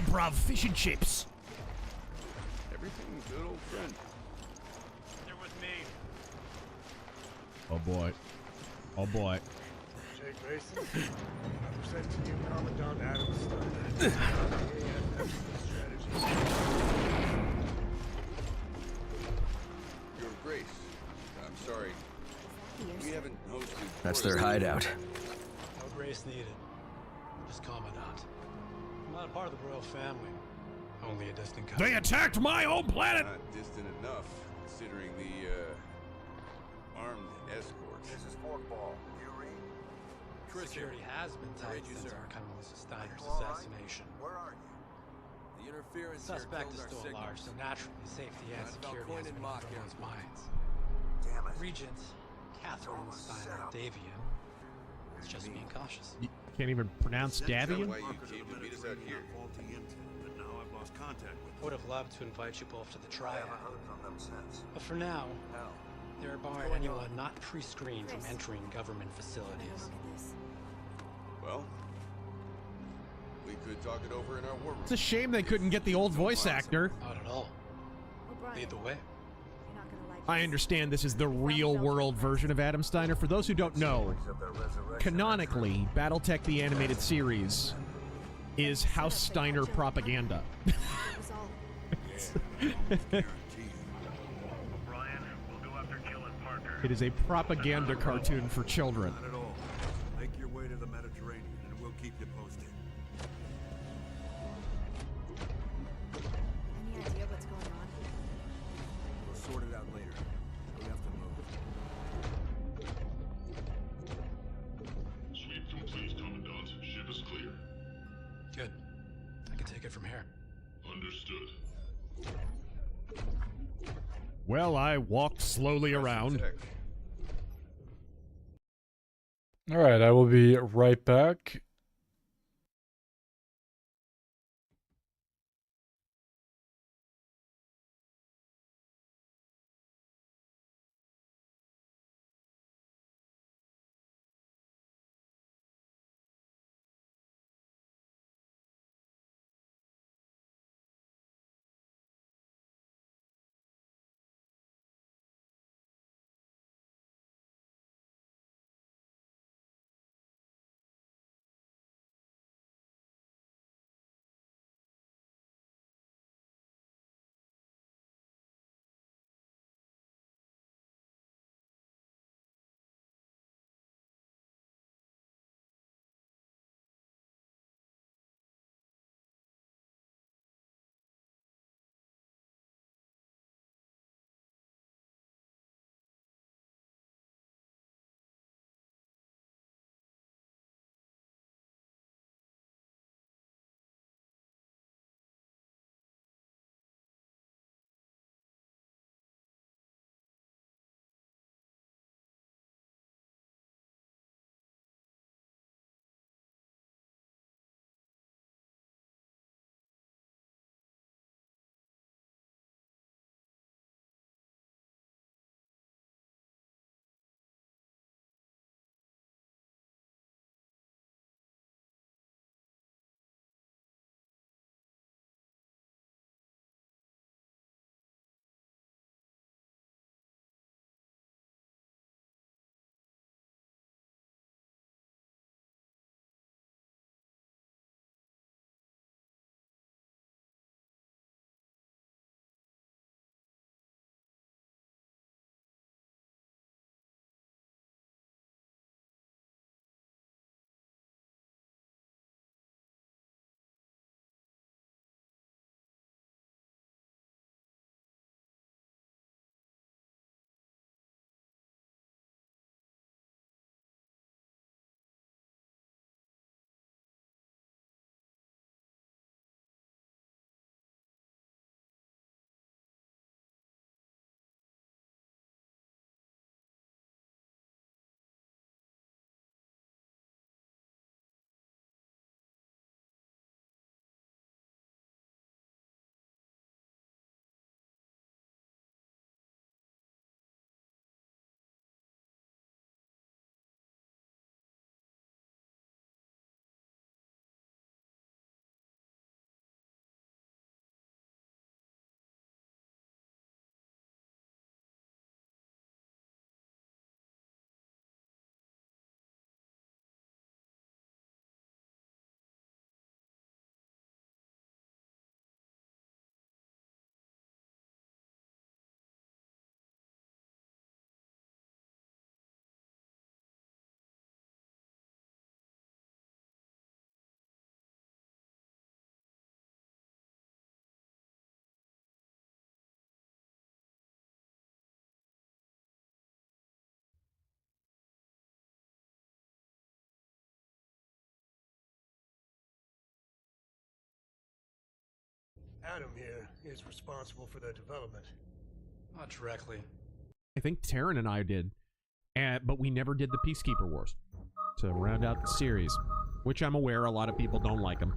S12: improv fish and chips.
S15: Everything's good, old friend.
S20: They're with me.
S12: Oh boy. Oh boy.
S20: Jake Mason, I present to you Commandant Adam Steiner.
S15: Your Grace, I'm sorry. We haven't hosted.
S19: That's their hideout.
S20: No grace needed. Just Commandant. I'm not a part of the royal family. Only a distant cousin.
S12: They attacked my home planet!
S15: Not distant enough, considering the, armed escorts.
S20: This is Forkball. You read? Security has been tight since Archon Steiner's assassination. Where are you?
S21: The interference
S20: Suspect is
S21: here
S20: still
S21: killed our
S20: large, so
S21: signals.
S20: naturally safety and security has been on everyone's minds.
S21: Damn it.
S20: Regent Catherine Steiner Davian is just being cautious.
S12: You can't even pronounce Davian?
S15: Why you came to meet us out here?
S20: But now I've lost contact with I would have loved to invite you both to the trial. But for now, they're barring anyone not pre-screened from entering government facilities.
S15: Well, we could talk it over in our war room.
S12: It's a shame they couldn't get the old voice actor.
S20: Not at all. Lead the way.
S12: I understand this is the real world version of Adam Steiner. For those who don't know, canonically, Battletech the Animated Series is House Steiner propaganda. It is a propaganda cartoon for children.
S20: Not at all. Make your way to the Mediterranean and we'll keep you posted.
S9: Any idea what's going on?
S20: We'll sort it out later. We have to move.
S18: Sweep complete, Commandant. Ship is clear.
S20: Good. I can take it from here.
S18: Understood.
S12: Well, I walked slowly around.
S1: Alright, I will be right back.
S10: Adam here is responsible for their development.
S20: Not directly.
S12: I think Taryn and I did, but we never did the Peacekeeper Wars to round out the series, which I'm aware a lot of people don't like them.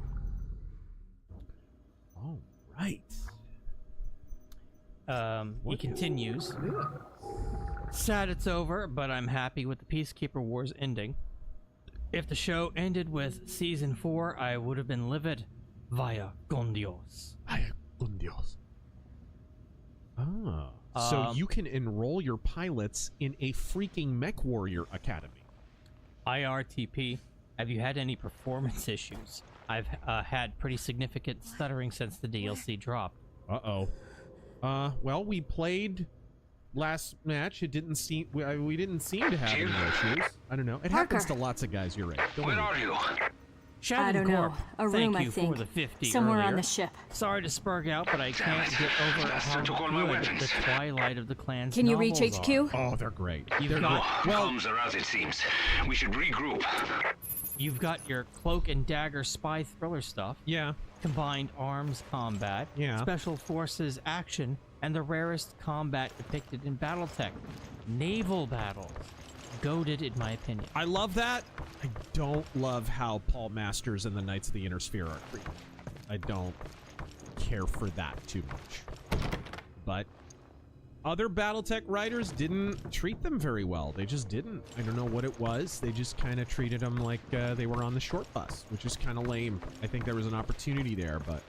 S12: All right.
S13: He continues. Sad it's over, but I'm happy with the Peacekeeper Wars ending. If the show ended with Season 4, I would have been livid. Vaya con Dios.
S12: Vaya con Dios. Ah. So you can enroll your pilots in a freaking Mech Warrior Academy.
S13: IRTP, have you had any performance issues? I've had pretty significant stuttering since the DLC dropped.
S12: Uh-oh. Well, we played last match. It didn't seem we didn't seem to have any issues. I don't know. It happens to lots of guys your age.
S17: Where are you?
S9: I don't know. A room,
S13: Thank you
S9: I think.
S13: for the 50
S9: Somewhere
S13: earlier.
S9: on the ship.
S13: Sorry to spurg out, but I can't get over how good the Twilight of the Clans
S9: Can you reach
S13: novels
S9: HQ?
S13: are.
S12: Oh, they're great.
S13: You've got,
S17: Comms are as it seems. We should regroup.
S13: You've got your Cloak and Dagger spy thriller stuff.
S12: Yeah.
S13: Combined arms combat.
S12: Yeah.
S13: Special forces action. And the rarest combat depicted in Battletech. Naval battles. Goated, in my opinion.
S12: I love that. I don't love how Paul Masters and the Knights of the Inner Sphere are treated. I don't care for that too much. But other Battletech writers didn't treat them very well. They just didn't. I don't know what it was. They just kind of treated them like they were on the short bus, which is kind of lame. I think there was an opportunity there, but...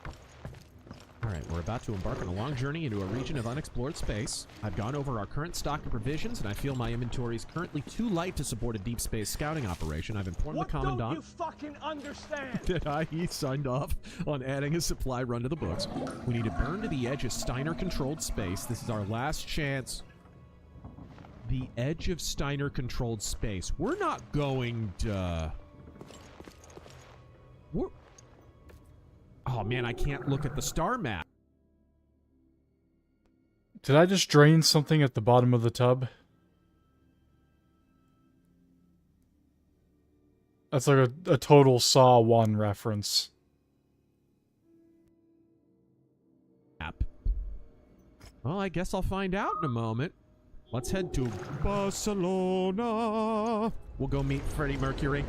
S12: Alright, we're about to embark on a long journey into a region of unexplored space. I've gone over our current stock of provisions, and I feel my inventory is currently too light to support a deep space scouting operation. I've informed the Commandant
S10: Don't you fucking understand?
S12: that he signed off on adding a supply run to the books. We need to burn to the edge of Steiner-controlled space. This is our last chance. The edge of Steiner-controlled space. We're not going to... Oh man, I can't look at the star map.
S1: Did I just drain something at the bottom of the tub? That's like a total Saw 1 reference.
S12: Well, I guess I'll find out in a moment. Let's head to Barcelona. We'll go meet Freddie Mercury.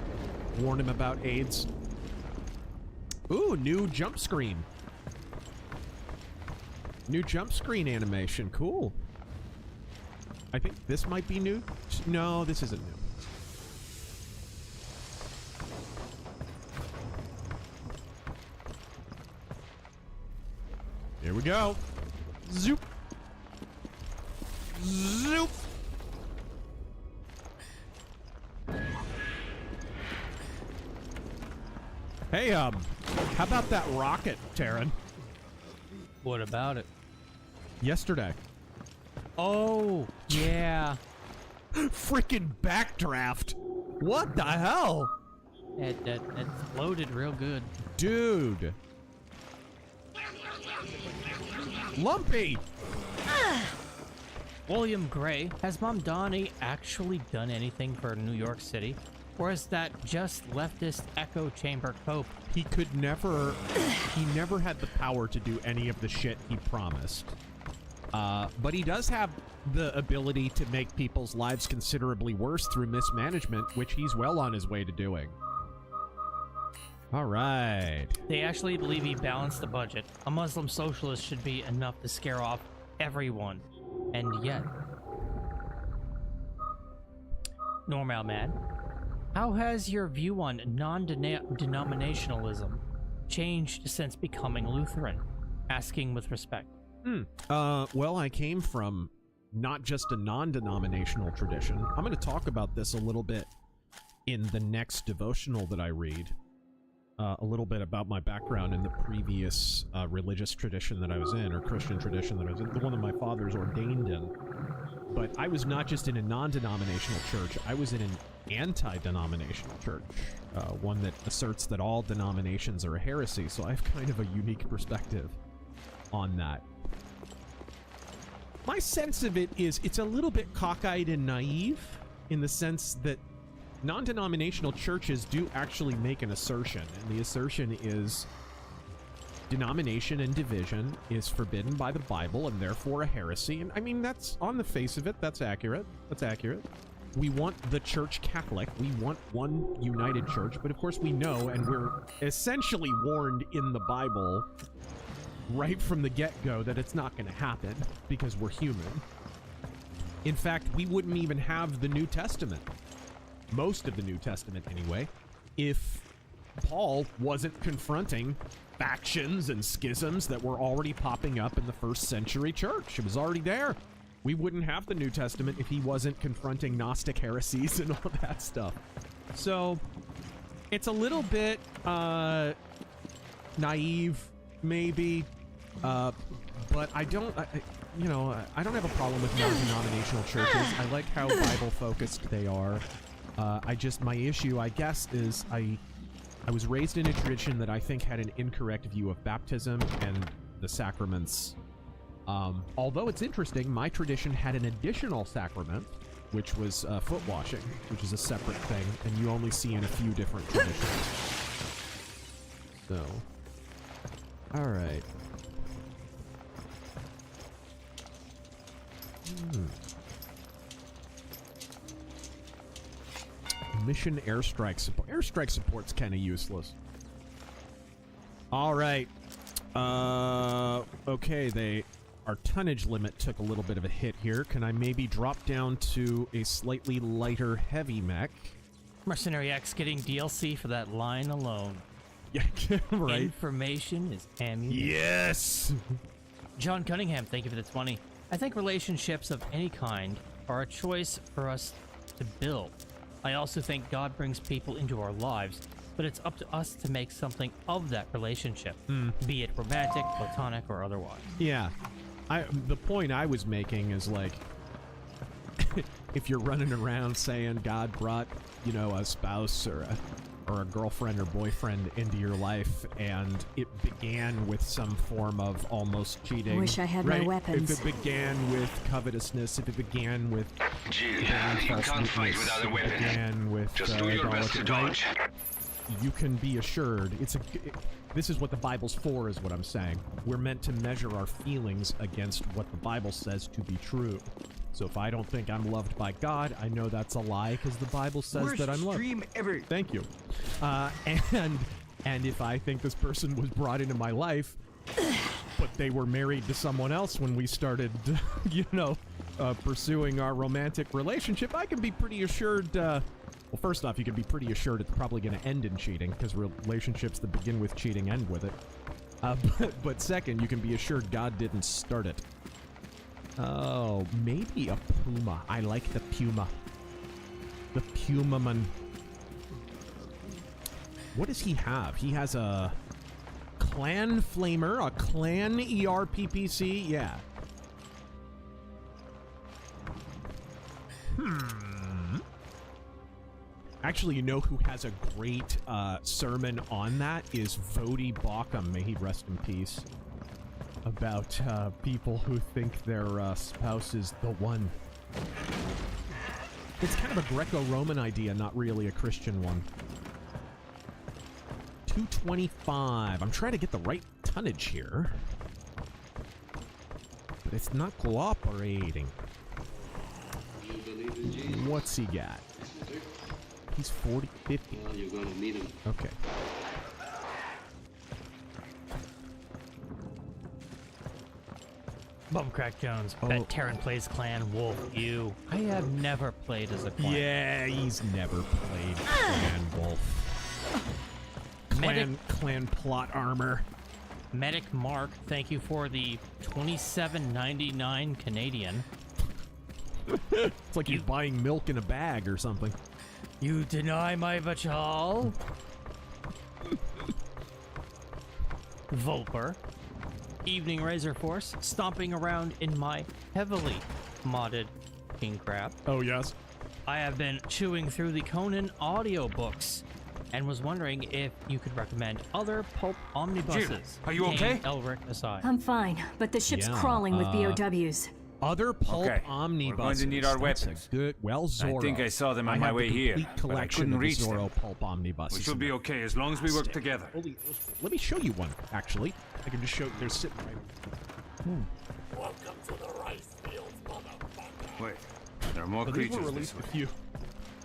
S12: Warn him about AIDS. Ooh, new jump screen. New jump screen animation. Cool. I think this might be new. No, this isn't new. Here we go. Zoop. Zoop. Hey, how about that rocket, Taryn?
S13: What about it?
S12: Yesterday.
S13: Oh, yeah.
S12: Freaking backdraft. What the hell?
S13: It exploded real good.
S12: Dude. Lumpy.
S13: William Gray, has Mom Donnie actually done anything for New York City? Or is that just leftist echo chamber cope?
S12: He never had the power to do any of the shit he promised. But he does have the ability to make people's lives considerably worse through mismanagement, which he's well on his way to doing. All right.
S13: They actually believe he balanced the budget. A Muslim socialist should be enough to scare off everyone. And yet... Normal man. How has your view on non-denominationalism changed since becoming Lutheran? Asking with respect.
S12: Well, I came from not just a non-denominational tradition. I'm going to talk about this a little bit in the next devotional that I read. A little bit about my background in the previous religious tradition that I was in, or Christian tradition that I was in, the one that my father's ordained in. But I was not just in a non-denominational church, I was in an anti-denominational church, one that asserts that all denominations are a heresy, so I have kind of a unique perspective on that. My sense of it is it's a little bit cockeyed and naive in the sense that non-denominational churches do actually make an assertion, and the assertion is denomination and division is forbidden by the Bible and therefore a heresy. And I mean, that's on the face of it, that's accurate. That's accurate. We want the church Catholic. We want one united church. But of course we know, and we're essentially warned in the Bible right from the get-go that it's not going to happen because we're human. In fact, we wouldn't even have the New Testament, most of the New Testament anyway, if Paul wasn't confronting factions and schisms that were already popping up in the first century church. It was already there. We wouldn't have the New Testament if he wasn't confronting Gnostic heresies and all that stuff. So, it's a little bit naive, maybe, but I don't, I don't have a problem with non-denominational churches. I like how Bible-focused they are. My issue, I guess, is I was raised in a tradition that I think had an incorrect view of baptism and the sacraments. Although it's interesting, my tradition had an additional sacrament, which was foot washing, which is a separate thing, and you only see in a few different traditions. So, all right. Mission airstrike support. Airstrike support's kind of useless. All right. Okay, our tonnage limit took a little bit of a hit here. Can I maybe drop down to a slightly lighter heavy mech?
S13: Mercenary X getting DLC for that line alone.
S12: Yeah, right.
S13: Information is ammunition.
S12: Yes!
S13: John Cunningham, thank you for the 20. I think relationships of any kind are a choice for us to build. I also think God brings people into our lives, but it's up to us to make something of that relationship, be it romantic, platonic, or otherwise.
S12: Yeah. The point I was making is, like, if you're running around saying God brought, a spouse or a girlfriend or boyfriend into your life, and it began with some form of almost cheating.
S9: I wish I had my weapons.
S12: If it began with covetousness, if it began with
S17: Jill, you can't fight without a weapon.
S12: Began with
S17: just do your best to dodge.
S12: You can be assured this is what the Bible's for, is what I'm saying. We're meant to measure our feelings against what the Bible says to be true. So if I don't think I'm loved by God, I know that's a lie because the Bible says that I'm loved.
S8: Stream ever.
S12: Thank you. And if I think this person was brought into my life, but they were married to someone else when we started, pursuing our romantic relationship, I can be pretty assured. Well, first off, you can be pretty assured it's probably going to end in cheating because relationships that begin with cheating end with it. But second, you can be assured God didn't start it. Oh, maybe a Puma. I like the Puma. The Puma man. What does he have? He has a Clan Flamer, a Clan ERPPC. Yeah. Actually, you know who has a great sermon on that is Vody Bauckham. May he rest in peace. About people who think their spouse is the one. It's kind of a Greco-Roman idea, not really a Christian one. 225. I'm trying to get the right tonnage here. But it's not cooperating. What's he got? He's 40, 50.
S22: Well, you're gonna meet him.
S12: Okay.
S13: Bumcrack Jones, bet Terran plays Clan Wolf. I have never played as a Clan.
S12: Yeah, he's never played Clan Wolf. Clan plot armor.
S13: Medic Mark, thank you for the $27.99 Canadian.
S12: It's like you're buying milk in a bag or something.
S13: You deny my Vachal? Volper. Evening Razor Force, stomping around in my heavily modded King Crab.
S12: Oh, yes.
S13: I have been chewing through the Conan audiobooks and was wondering if you could recommend other pulp omnibuses.
S8: Jim, are you okay?
S13: Elric aside.
S9: I'm fine, but the ship's crawling with BOWs.
S12: Other pulp
S8: Okay,
S12: omnibuses.
S8: we're going to need our
S12: That's
S8: weapons.
S12: a good. Well, Zorro.
S8: I think I saw them on
S12: I
S8: my
S12: have
S8: way
S12: the
S8: here,
S12: complete
S8: but I
S12: collection
S8: couldn't
S12: of the
S8: reach them.
S12: Zorro pulp omnibuses.
S8: We should
S12: in
S8: be
S12: there.
S8: okay as long as we work
S12: Fantastic.
S8: together.
S12: Let me show you one, actually. I can just show. They're sitting right over.
S17: Welcome to the rice fields, motherfucker.
S8: Wait, there are more
S12: So these were
S8: creatures
S12: released
S8: this
S12: a
S8: way.
S12: few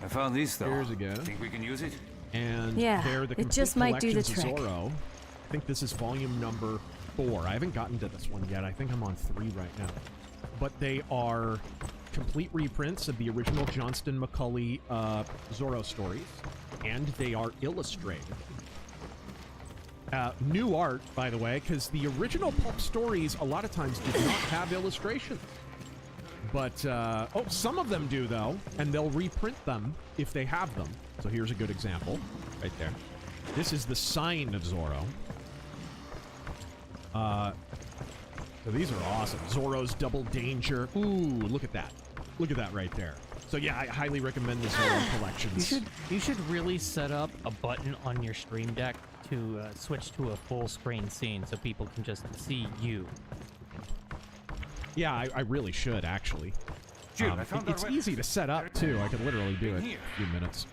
S8: I found these though.
S12: years ago.
S8: Think we can use it?
S12: And
S9: Yeah,
S12: they're the
S9: it
S12: complete
S9: just might do the
S12: collections of
S9: trick.
S12: Zorro. I think this is volume number 4. I haven't gotten to this one yet. I think I'm on 3 right now. But they are complete reprints of the original Johnston McCulley Zorro stories, and they are illustrated. New art, by the way, because the original pulp stories a lot of times did not have illustrations. But, oh, some of them do, though, and they'll reprint them if they have them. So here's a good example, right there. This is the sign of Zorro. So these are awesome. Zorro's Double Danger. Ooh, look at that. Look at that right there. So yeah, I highly recommend the Zorro collections.
S13: You should really set up a button on your stream deck to switch to a full screen scene so people can just see you.
S12: Yeah, I really should, actually.
S8: Dude, I found
S12: it's
S8: our
S12: easy to set up, too. I could literally do it in a few minutes.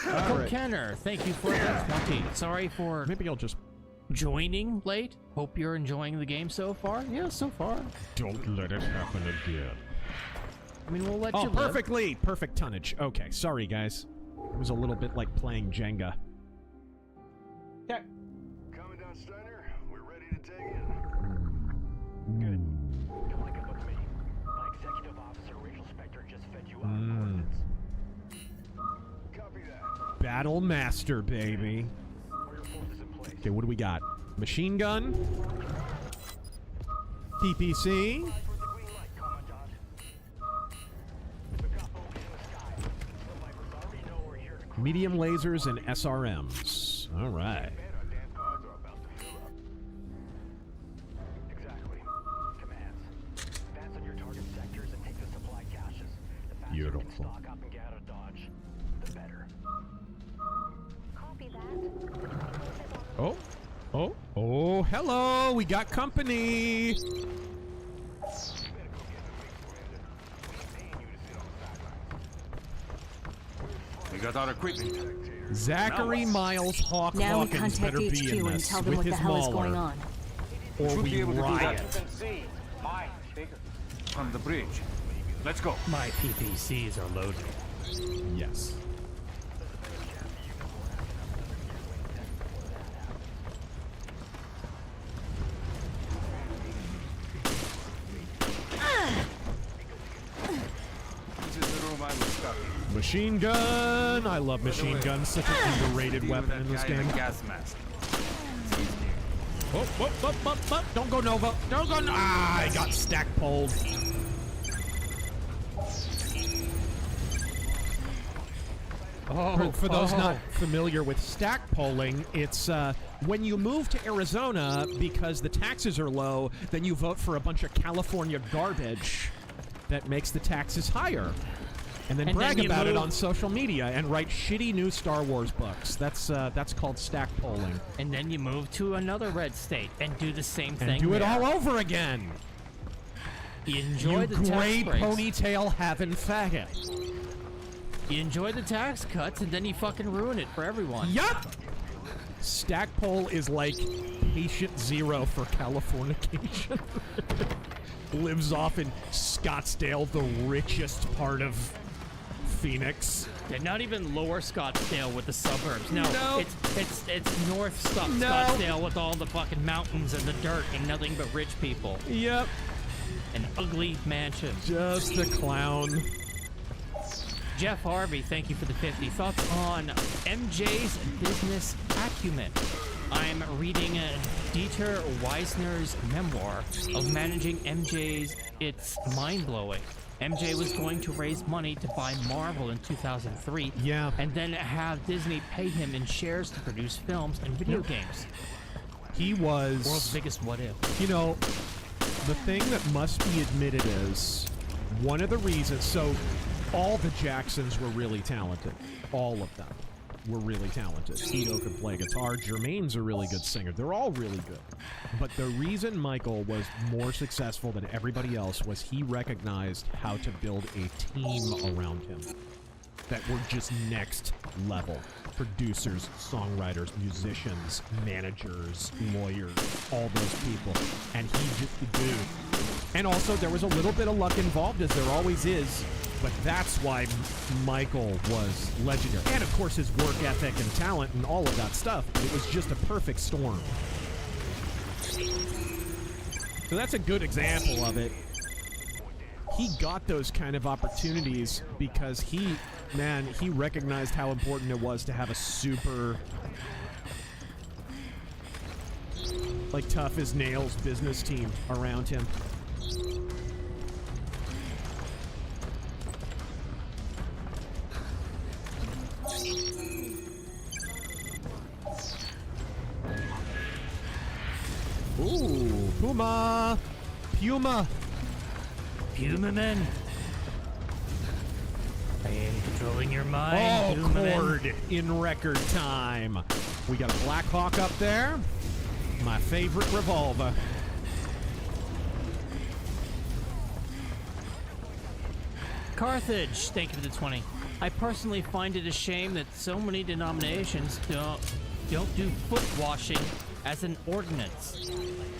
S13: Uncle Kenner, thank you for the 20. Sorry for
S12: maybe I'll just
S13: joining late. Hope you're enjoying the game so far. Yeah, so far.
S12: Don't let it happen again.
S13: I mean, we'll let you live.
S12: Perfectly! Perfect tonnage. Okay, sorry, guys. It was a little bit like playing Jenga. Yeah.
S10: Commandant Steiner, we're ready to dig in. Good. Don't like it with me. My executive officer, Rachel Spector, just fed you coordinates. Copy that.
S12: Battle Master, baby. Okay, what do we got? Machine gun. PPC. Medium lasers and SRMs. All right. Beautiful. Oh, oh, oh, hello, we got company.
S8: We got our equipment.
S12: Zachary Miles Hawk
S9: Now we
S12: Hawkins
S9: contact
S12: better be
S9: HQ
S12: in
S9: and
S12: this
S9: tell them
S12: with
S9: what the
S12: his
S9: hell is
S12: mauler.
S9: going on.
S12: Or
S8: Should
S12: we
S8: be able to do that.
S12: riot.
S8: On the bridge. Let's go.
S13: My PPCs are loaded.
S12: Yes.
S8: This is the room I was stuck in.
S12: Machine gun! I love machine guns. Such an underrated weapon in this game.
S8: Gas mask.
S12: Oh, whoop, whoop, whoop, whoop. Don't go Nova. Don't go. Ah, I got stack pulled. For those not familiar with stack polling, it's when you move to Arizona because the taxes are low, then you vote for a bunch of California garbage that makes the taxes higher. And then brag about it on social media and write shitty new Star Wars books. That's called stack polling.
S13: And then you move to another red state and do the same
S12: And
S13: thing
S12: do it
S13: there.
S12: all over again.
S13: You enjoy
S12: You
S13: the tax
S12: gray
S13: breaks.
S12: ponytail having faggot.
S13: You enjoy the tax cuts and then you fucking ruin it for everyone.
S12: Yup! Stackpole is like patient zero for Californication. Lives off in Scottsdale, the richest part of Phoenix.
S13: Yeah, not even lower Scottsdale with the suburbs. No,
S12: No.
S13: it's north Scottsdale with all the fucking mountains and the dirt and nothing but rich people.
S12: Yep.
S13: An ugly mansion.
S12: Just a clown.
S13: Jeff Harvey, thank you for the 50. Thoughts on MJ's business acumen? I'm reading Dieter Weisner's memoir of managing MJ's. It's mind-blowing. MJ was going to raise money to buy Marvel in 2003.
S12: Yeah.
S13: And then have Disney pay him in shares to produce films and video games.
S12: He was...
S13: World's biggest what if.
S12: You know, the thing that must be admitted is one of the reasons... So, all the Jacksons were really talented. All of them. were really talented. Tito could play guitar. Jermaine's a really good singer. They're all really good. But the reason Michael was more successful than everybody else was he recognized how to build a team around him that were just next level. Producers, songwriters, musicians, managers, lawyers, all those people. And he just, dude. And also, there was a little bit of luck involved, as there always is. But that's why Michael was legendary. And of course, his work ethic and talent and all of that stuff. It was just a perfect storm. So that's a good example of it. He got those kind of opportunities because he recognized how important it was to have a super, like, tough as nails business team around him. Ooh, Puma! Puma!
S13: Puma men. I am controlling your mind.
S12: Oh, Cord in record time. We got a Black Hawk up there. My favorite revolver.
S13: Carthage, thank you for the 20. I personally find it a shame that so many denominations don't do foot washing as an ordinance.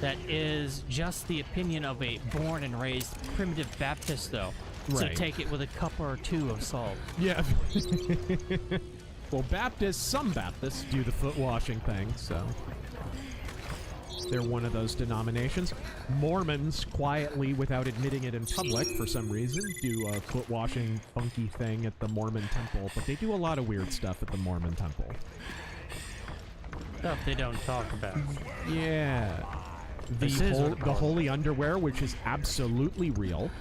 S13: That is just the opinion of a born and raised primitive Baptist, though.
S12: Right.
S13: So take it with a cup or two of salt.
S12: Yeah. Well, some Baptists do the foot washing thing, so they're one of those denominations. Mormons, quietly, without admitting it in public for some reason, do a foot washing funky thing at the Mormon temple, but they do a lot of weird stuff at the Mormon temple.
S13: Stuff they don't talk about.
S12: Yeah. The holy underwear, which is absolutely real.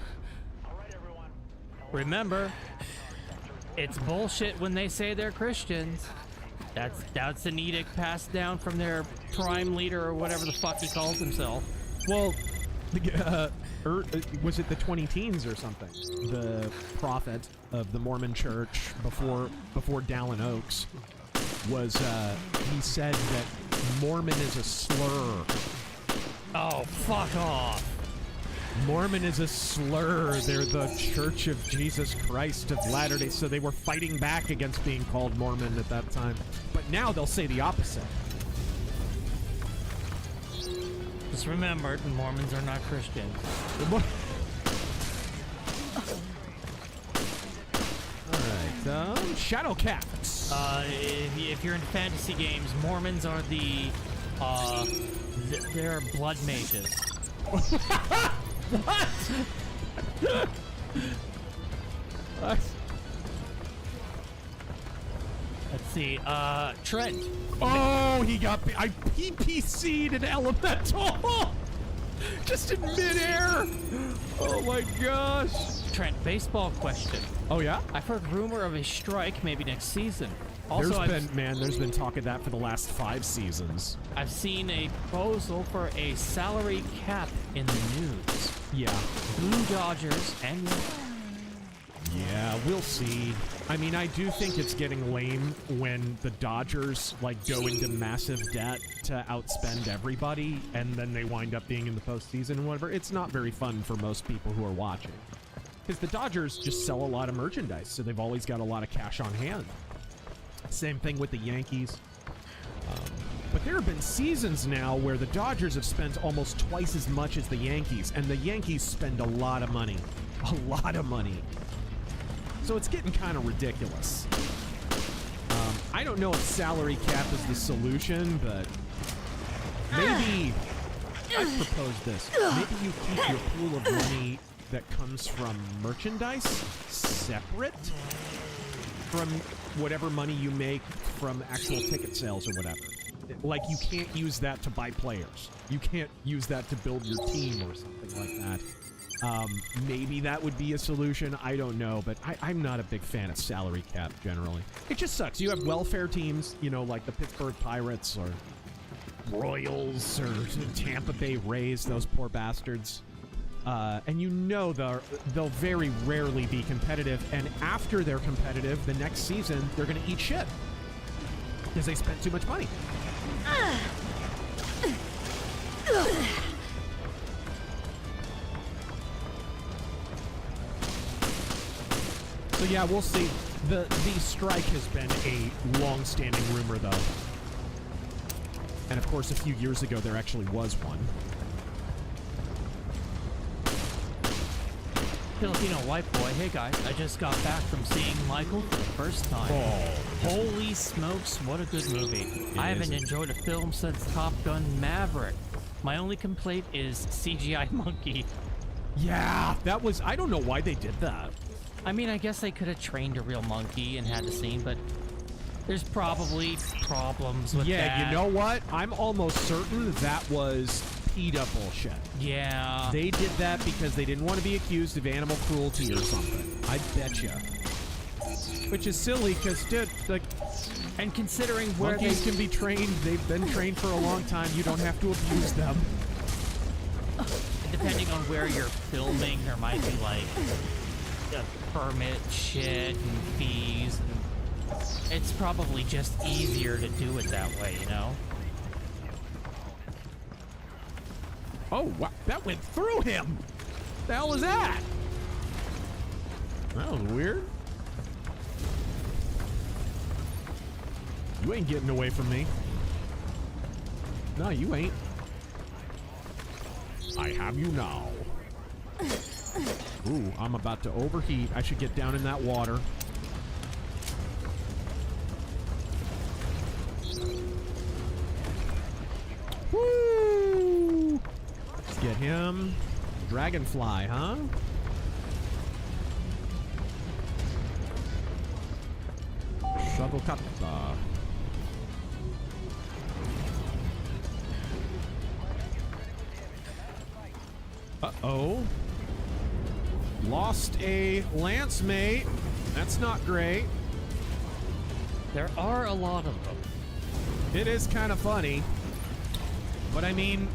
S13: Remember, it's bullshit when they say they're Christians. That's an edict passed down from their prime leader or whatever the fuck he calls himself.
S12: Well, was it the 20 teens or something? The prophet of the Mormon church before Dallin Oaks was, he said that Mormon is a slur.
S13: Oh, fuck off.
S12: Mormon is a slur. They're the Church of Jesus Christ of Latter-day. So they were fighting back against being called Mormon at that time. But now they'll say the opposite.
S13: Just remember, Mormons are not Christians.
S12: Alright, Shadowcat.
S13: If you're in fantasy games, Mormons are they're blood mages.
S12: What?
S13: Let's see, Trent.
S12: Oh, he PPC'd an elemental! Just in midair! Oh my gosh!
S13: Trent, baseball question.
S12: Oh yeah?
S13: I've heard rumor of a strike maybe next season.
S12: Also, there's been talk of that for the last 5 seasons.
S13: I've seen a proposal for a salary cap in the news.
S12: Yeah.
S13: Blue Dodgers and...
S12: Yeah, we'll see. I mean, I do think it's getting lame when the Dodgers, like, go into massive debt to outspend everybody, and then they wind up being in the postseason and whatever. It's not very fun for most people who are watching. Because the Dodgers just sell a lot of merchandise, so they've always got a lot of cash on hand. Same thing with the Yankees. But there have been seasons now where the Dodgers have spent almost twice as much as the Yankees, and the Yankees spend a lot of money. A lot of money. So it's getting kind of ridiculous. I don't know if salary cap is the solution, but maybe... I've proposed this. Maybe you keep your pool of money that comes from merchandise separate from whatever money you make from actual ticket sales or whatever. Like, you can't use that to buy players. You can't use that to build your team or something like that. Maybe that would be a solution. I don't know, but I'm not a big fan of salary cap generally. It just sucks. You have welfare teams, you know, like the Pittsburgh Pirates or Royals or Tampa Bay Rays, those poor bastards. And you know they'll very rarely be competitive, and after they're competitive, the next season, they're going to eat shit. Because they spent too much money. So yeah, we'll see. The strike has been a long-standing rumor, though. And of course, a few years ago, there actually was one.
S13: Filipino white boy, hey guys, I just got back from seeing Michael for the first time.
S12: Oh.
S13: Holy smokes, what a good movie. I haven't enjoyed a film since Top Gun Maverick. My only complaint is CGI monkey.
S12: Yeah, that was... I don't know why they did that.
S13: I mean, I guess they could have trained a real monkey and had the scene, but there's probably problems with that.
S12: Yeah, you know what? I'm almost certain that was PETA bullshit.
S13: Yeah.
S12: They did that because they didn't want to be accused of animal cruelty or something. I betcha. Which is silly, because, dude, like...
S13: And considering where
S12: monkeys can be trained, they've been trained for a long time, you don't have to abuse them.
S13: Depending on where you're filming, there might be, like, permit shit and fees. And it's probably just easier to do it that way, you know?
S12: Oh, wow, that went through him! The hell is that? That was weird. You ain't getting away from me. No, you ain't. I have you now. Ooh, I'm about to overheat. I should get down in that water. Woo! Let's get him. Dragonfly, huh? Shovel cut. Uh-oh. Lost a lance mate. That's not great.
S13: There are a lot of them.
S12: It is kind of funny. But I mean,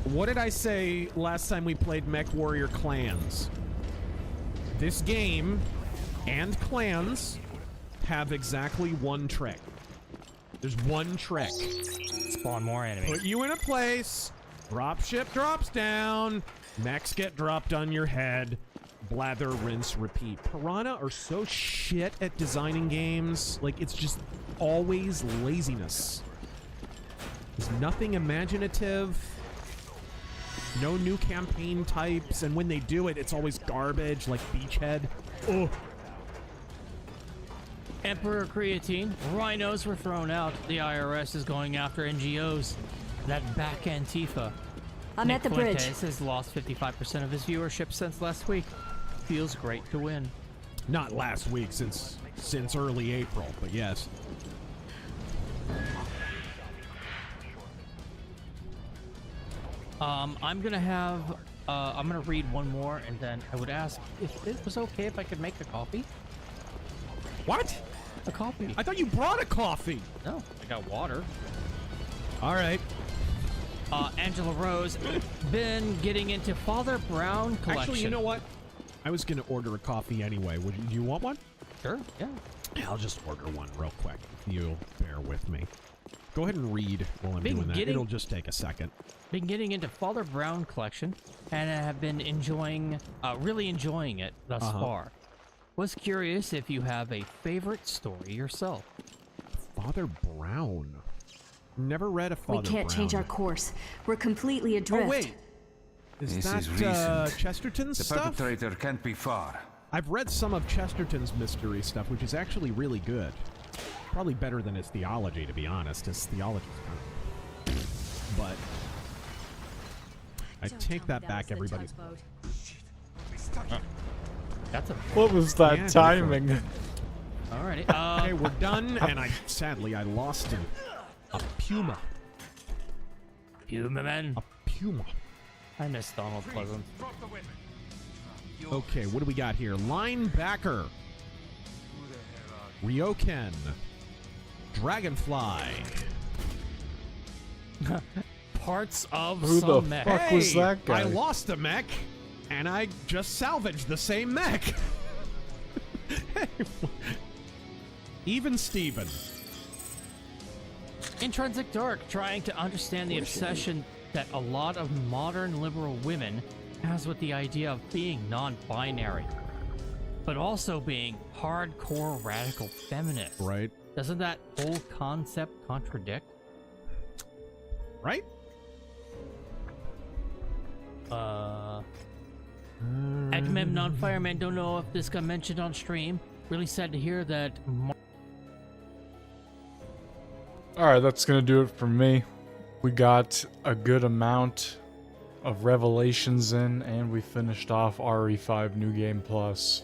S12: what did I say last time we played Mech Warrior Clans? This game and clans have exactly one trick. There's one trick.
S13: Spawn more enemies.
S12: Put you in a place, dropship drops down, mechs get dropped on your head, blather, rinse, repeat. Piranha are so shit at designing games. Like, it's just always laziness. There's nothing imaginative. No new campaign types, and when they do it, it's always garbage, like Beachhead. Oh.
S13: Emperor Creatine, rhinos were thrown out. The IRS is going after NGOs. That back Antifa.
S9: I'm
S13: Nick
S9: at the
S13: Fuentes
S9: bridge.
S13: has lost 55% of his viewership since last week. Feels great to win.
S12: Not last week, since early April, but yes.
S13: I'm gonna have, I'm gonna read one more, and then I would ask if it was okay if I could make a coffee.
S12: What?
S13: A coffee.
S12: I thought you brought a coffee.
S13: No, I got water.
S12: All right.
S13: Angela Rose, been getting into Father Brown collection.
S12: Actually, you know what? I was gonna order a coffee anyway. Do you want one?
S13: Sure, yeah.
S12: I'll just order one real quick. You'll bear with me. Go ahead and read while I'm doing that. It'll just take a second.
S13: Been getting into Father Brown collection, and I have been enjoying, really enjoying it thus far. Was curious if you have a favorite story yourself.
S12: Father Brown. Never read a Father Brown.
S9: We can't change our course. We're completely adrift.
S12: Oh wait, is
S8: This
S12: that
S8: is recent.
S12: Chesterton's
S8: The
S12: stuff?
S8: perpetrator can't be far.
S12: I've read some of Chesterton's mystery stuff, which is actually really good. Probably better than his theology, to be honest. His theology's kind of... But... I take that back, everybody.
S13: That's a...
S1: What was that
S12: Yeah,
S1: timing?
S13: Alrighty.
S12: Okay, we're done, and sadly, I lost him. A puma.
S13: Puma man.
S12: A puma.
S13: I miss Donald Pleasant.
S12: Okay, what do we got here? Linebacker. Ryoken. Dragonfly.
S13: Parts of
S1: Who the
S13: some mech.
S1: fuck was that guy?
S12: I lost a mech, and I just salvaged the same mech. Even Steven.
S13: Intrinsic Dark, trying to understand the obsession that a lot of modern liberal women has with the idea of being non-binary, but also being hardcore radical feminists.
S12: Right.
S13: Doesn't that whole concept contradict?
S12: Right?
S13: Agamemnon Fireman, don't know if this got mentioned on stream. Really sad to hear that.
S1: Alright, that's gonna do it for me. We got a good amount of revelations in, and we finished off RE5 New Game Plus.